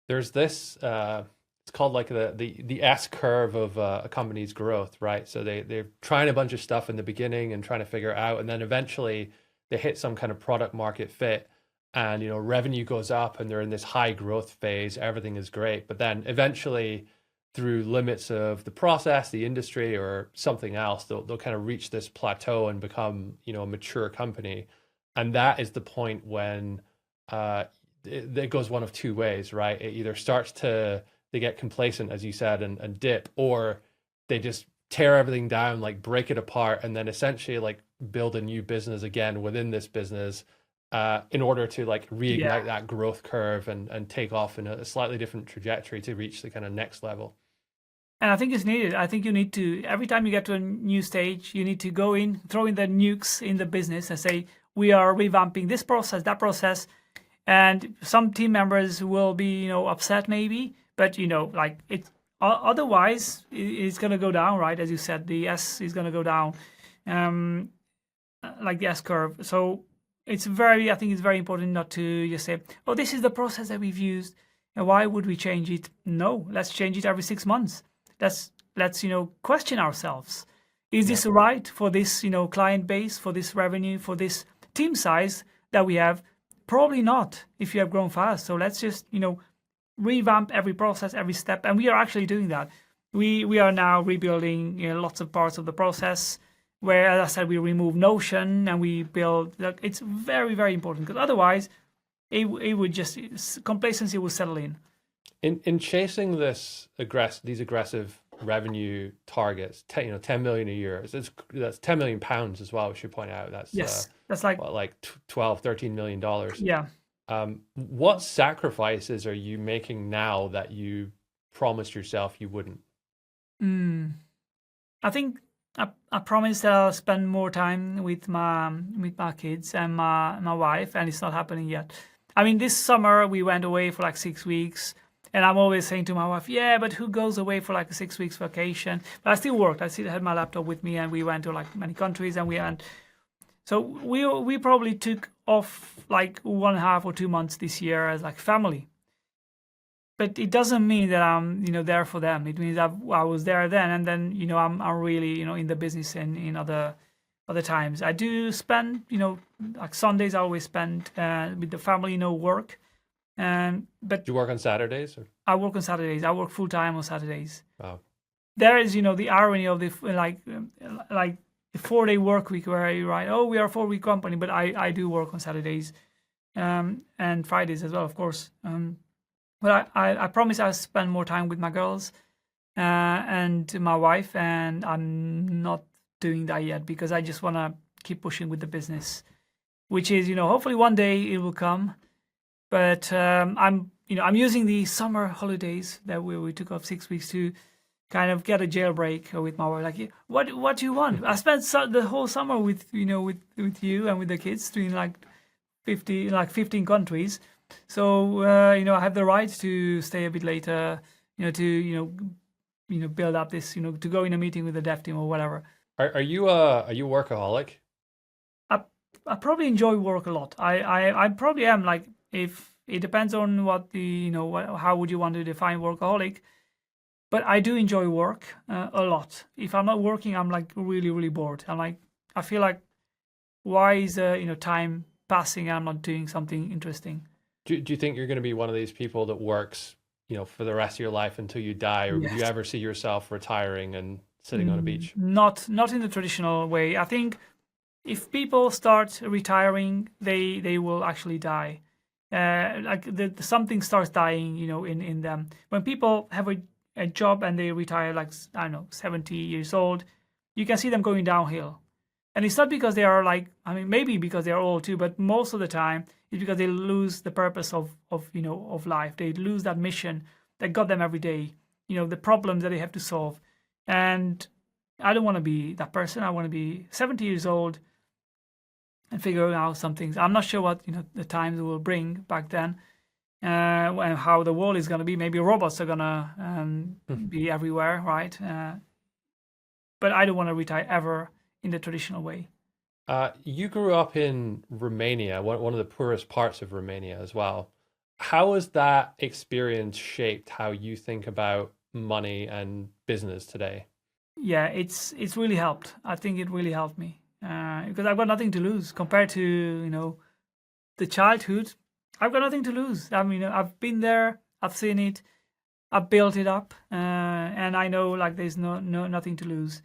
There's this, it's called like the S curve of a company's growth, right? So they're trying a bunch of stuff in the beginning and trying to figure it out, and then eventually they hit some kind of product market fit, and revenue goes up, and they're in this high growth phase. Everything is great, but then eventually, through limits of the process, the industry, or something else, they'll kind of reach this plateau and become a mature company, and that is the point when it goes one of two ways, right? It either starts to they get complacent, as you said, and dip, or they just tear everything down, like break it apart, and then essentially like build a new business again within this business in order to like reignite that growth curve and take off in a slightly different trajectory to reach the kind of next level. And I think it's needed. I think you need to, every time you get to a new stage, you need to go in, throw in the nukes in the business and say, we are revamping this process, that process. And some team members will be, upset maybe, but, like it's otherwise it's going to go down, right? As you said, the S is going to go down, like the S curve. So I think it's very important not to just say, oh, this is the process that we've used, and why would we change it? No, let's change it every 6 months. Let's question ourselves. Is this right for this, client base, for this revenue, for this team size that we have? Probably not if you have grown fast. So let's just, revamp every process, every step. And we are actually doing that. We are now rebuilding, lots of parts of the process where, as I said, we remove Notion and we build. It's very, very important, because otherwise it would just, complacency will settle in. In chasing these aggressive revenue targets, 10 million a year, that's 10 million pounds as well. We should point out that's like $12-13 million. Yeah. What sacrifices are you making now that you promised yourself you wouldn't? I think I promised that I'll spend more time with my kids and my wife, and it's not happening yet. I mean, this summer we went away for like 6 weeks. And I'm always saying to my wife, yeah, but who goes away for like a 6 weeks vacation? But I still worked. I still had my laptop with me, and we went to like many countries, and so we probably took off like 1.5 or 2 months this year as like family. But it doesn't mean that I'm there for them. It means I was there then, and then I'm really in the business and in other times. I do spend like Sundays I always spend with the family, work. But do you work on Saturdays? Or? I work on Saturdays. I work full time on Saturdays. Wow. There is, the irony of the like the 4-day work week, where you write, oh, we are a 4-week company, but I do work on Saturdays, and Fridays as well, of course. But I promise I'll spend more time with my girls, and my wife, and I'm not doing that yet because I just want to keep pushing with the business, which is, hopefully one day it will come. But I'm using the summer holidays that we took off 6 weeks to kind of get a jailbreak with my wife. Like, what do you want? I spent the whole summer with you and with the kids doing like 15 countries. So I have the right to stay a bit later, to build up this, to go in a meeting with the dev team or whatever. Are you a workaholic? I probably enjoy work a lot. I probably am, like, if it depends on what how would you want to define workaholic. But I do enjoy work a lot. If I'm not working, I'm like really, really bored. I feel like, why is time passing and I'm not doing something interesting? Do you think you're going to be one of these people that works, for the rest of your life until you die, or would you Yes. ever see yourself retiring and sitting on a beach? Not in the traditional way. I think if people start retiring, they will actually die. Something starts dying, in them. When people have a job and they retire, like, I don't know, 70 years old, you can see them going downhill. And it's not because they are like, I mean, maybe because they are old too, but most of the time it's because they lose the purpose of life. They lose that mission that got them every day, the problems that they have to solve. And I don't want to be that person. I want to be 70 years old and figuring out some things. I'm not sure what the times will bring back then, and how the world is going to be. Maybe robots are going to be everywhere, right? But I don't want to retire ever in the traditional way. You grew up in Romania, one of the poorest parts of Romania as well. How has that experience shaped how you think about money and business today? Yeah, it's really helped. I think it really helped me, because I've got nothing to lose compared to the childhood. I've got nothing to lose. I mean, I've been there, I've seen it, I've built it up, and I know, like, there's nothing to lose.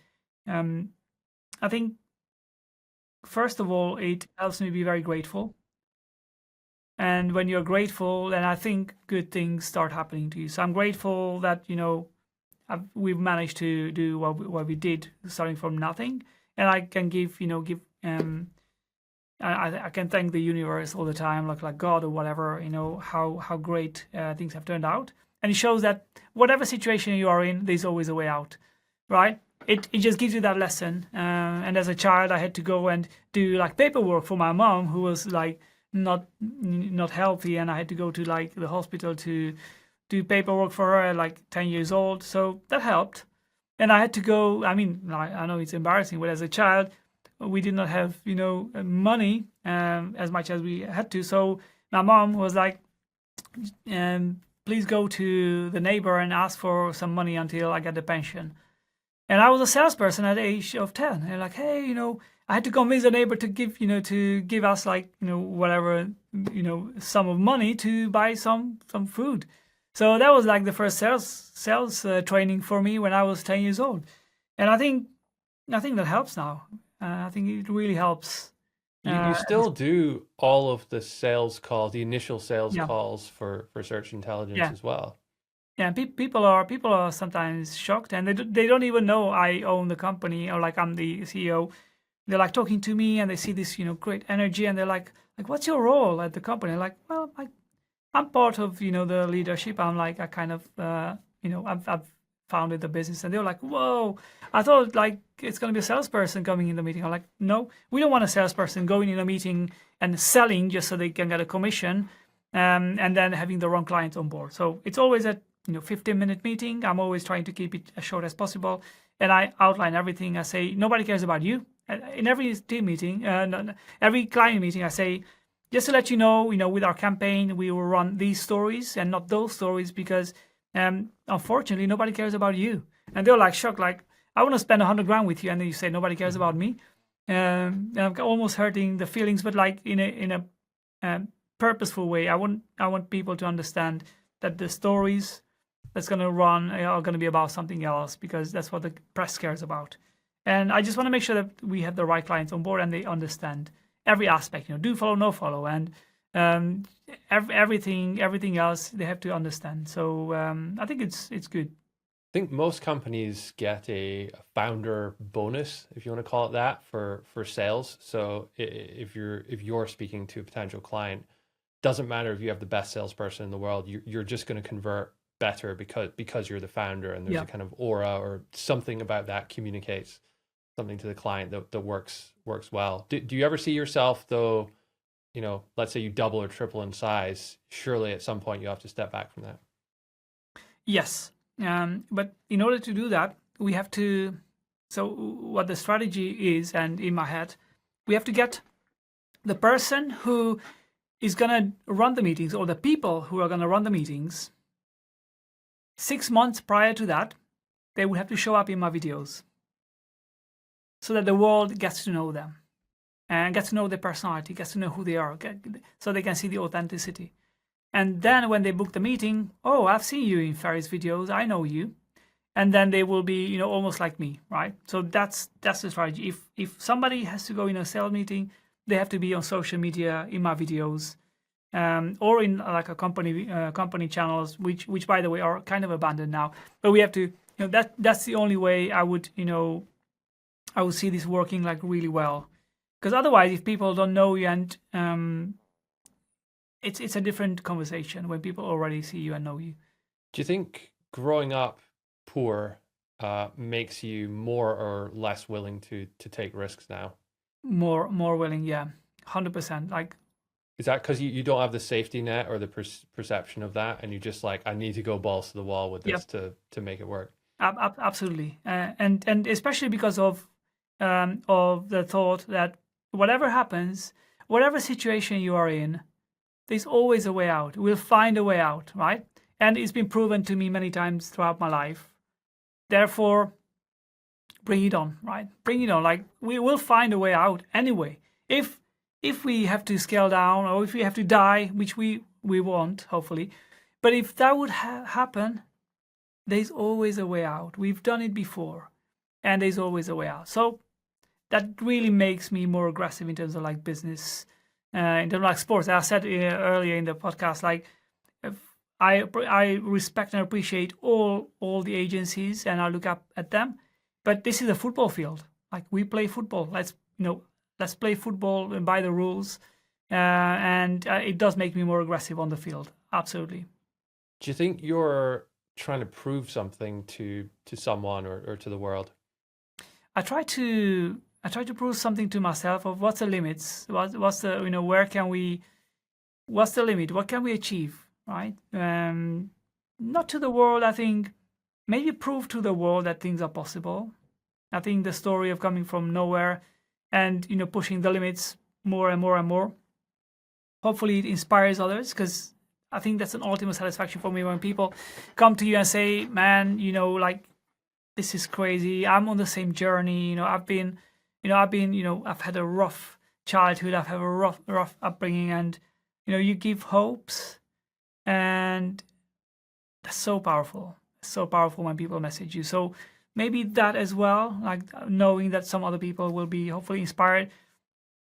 I think, first of all, it helps me be very grateful. And when you're grateful, then I think good things start happening to you. So I'm grateful that we've managed to do what we did, starting from nothing, and I can give I can thank the universe all the time, like God or whatever, how great things have turned out. And it shows that whatever situation you are in, there's always a way out, right? It just gives you that lesson. And as a child, I had to go and do like paperwork for my mom, who was like not healthy, and I had to go to like the hospital to do paperwork for her at like 10 years old. So that helped. And I had to go, I mean, I know it's embarrassing, but as a child, we did not have, money as much as we had to. So my mom was like, please go to the neighbor and ask for some money until I get the pension. And I was a salesperson at the age of 10. And like, hey, I had to convince the neighbor to give us like, whatever, sum of money to buy some food. So that was like the first sales training for me when I was 10 years old. And I think that helps now. I think it really helps. You still do all of the sales calls, the initial sales Yeah. calls for search intelligence Yeah. as well. Yeah, people are sometimes shocked, and they don't even know I own the company, or like I'm the CEO. They're like talking to me, and they see this great energy, and they're like what's your role at the company? I'm like, well, I'm part of the leadership. I'm like, I kind of I've founded the business. And they were like, whoa, I thought like it's going to be a salesperson coming in the meeting. I'm like, no, we don't want a salesperson going in a meeting and selling just so they can get a commission, and then having the wrong clients on board. So it's always a 15-minute meeting. I'm always trying to keep it as short as possible, and I outline everything. I say, nobody cares about you. In every team meeting, every client meeting, I say, just to let you know, with our campaign, we will run these stories and not those stories, because unfortunately, nobody cares about you. And they're like shocked, like, I want to spend 100 grand with you, and then you say nobody cares about me. And I'm almost hurting the feelings, but like in a purposeful way. I want people to understand that the stories that's going to run are going to be about something else, because that's what the press cares about. And I just want to make sure that we have the right clients on board and they understand every aspect. Do follow, no follow, and everything else they have to understand. So I think it's good. I think most companies get a founder bonus, if you want to call it that, for sales. So if you're speaking to a potential client, doesn't matter if you have the best salesperson in the world, you're just going to convert better because you're the founder, and there's a kind of aura or something about that communicates something to the client that works well. Do you ever see yourself though let's say you double or triple in size, surely at some point you have to step back from that. Yes. But in order to do that, we have to. So, what the strategy is, and in my head, we have to get the person who is going to run the meetings, or the people who are going to run the meetings, 6 months prior to that, they will have to show up in my videos so that the world gets to know them and gets to know their personality, gets to know who they are, so they can see the authenticity. And then when they book the meeting, oh, I've seen you in Fery's videos, I know you. And then they will be, almost like me, right? So that's the strategy. If somebody has to go in a sales meeting, they have to be on social media in my videos, or in like a company channels, which by the way are kind of abandoned now. But we have to, that's the only way I would see this working like really well. Because otherwise, if people don't know you, and it's a different conversation when people already see you and know you. Do you think growing up poor makes you more or less willing to take risks now? More willing, yeah, 100%. Like, is that because you don't have the safety net or the perception of that, and you just like, I need to go balls to the wall with this to make it work? Absolutely, and especially because of the thought that whatever happens, whatever situation you are in, there's always a way out. We'll find a way out, right? And it's been proven to me many times throughout my life. Therefore, bring it on, right? Bring it on. Like, we will find a way out anyway. If we have to scale down, or if we have to die, which we won't, hopefully. But if that would happen, there's always a way out. We've done it before, and there's always a way out. So that really makes me more aggressive in terms of like business, in terms of like sports. As I said earlier in the podcast, like, I respect and appreciate all the agencies, and I look up at them. But this is a football field. Like, we play football. Let's play football by the rules, and it does make me more aggressive on the field. Absolutely. Do you think you're trying to prove something to someone or to the world? I try to prove something to myself of what's the limits. What's the what's the limit? What can we achieve? Right? Not to the world, I think. Maybe prove to the world that things are possible. I think the story of coming from nowhere and pushing the limits more and more and more. Hopefully it inspires others, because I think that's an ultimate satisfaction for me when people come to you and say, man, like, this is crazy. I'm on the same journey. I've had a rough childhood. I've had a rough upbringing, and you give hopes, and that's so powerful. It's so powerful when people message you. So maybe that as well, like knowing that some other people will be hopefully inspired,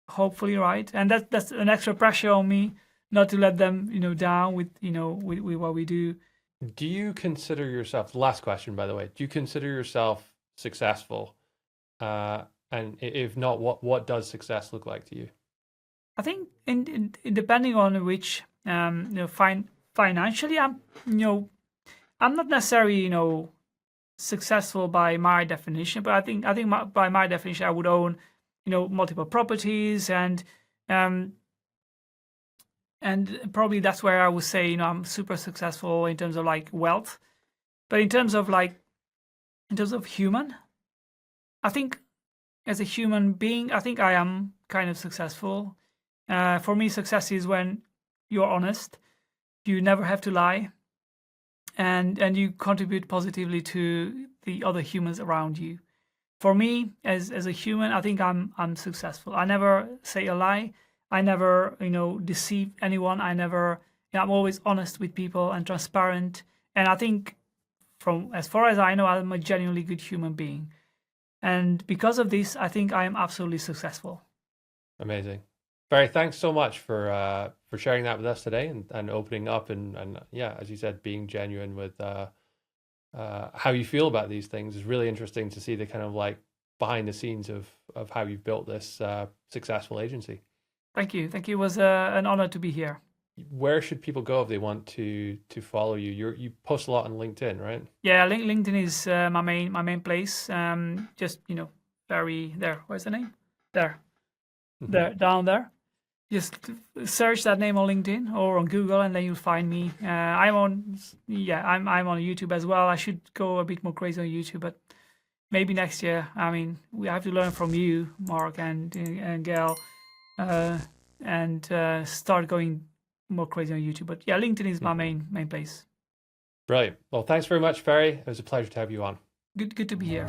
hopefully, right? And that's an extra pressure on me not to let them, down with what we do. Do you consider yourself, last question, by the way, do you consider yourself successful? And if not, what does success look like to you? I think in depending on which, financially, I'm not necessarily, successful by my definition, but I think by my definition, I would own, multiple properties, and probably that's where I would say, I'm super successful in terms of like wealth. But in terms of human, I think as a human being, I think I am kind of successful. For me, success is when you're honest, you never have to lie, and you contribute positively to the other humans around you. For me, as a human, I think I'm successful. I never say a lie. I never, deceive anyone. I'm always honest with people and transparent. And I think, from as far as I know, I'm a genuinely good human being. And because of this, I think I am absolutely successful. Amazing. Fery, thanks so much for sharing that with us today, and opening up, and yeah, as you said, being genuine with how you feel about these things. Is really interesting to see the kind of like behind the scenes of how you've built this successful agency. Thank you. It was an honor to be here. Where should people go if they want to follow you? You post a lot on LinkedIn, right? Yeah, LinkedIn is my main place. Just Fery there. Where's the name? There, there, down there. just search that name on LinkedIn or on Google, and then you'll find me. I'm on YouTube as well. I should go a bit more crazy on YouTube, but maybe next year. I mean, we have to learn from you, Mark and Gail, and start going more crazy on YouTube. But yeah, LinkedIn is my main place. Brilliant. Well, thanks very much, Fery. It was a pleasure to have you on. Good to be here.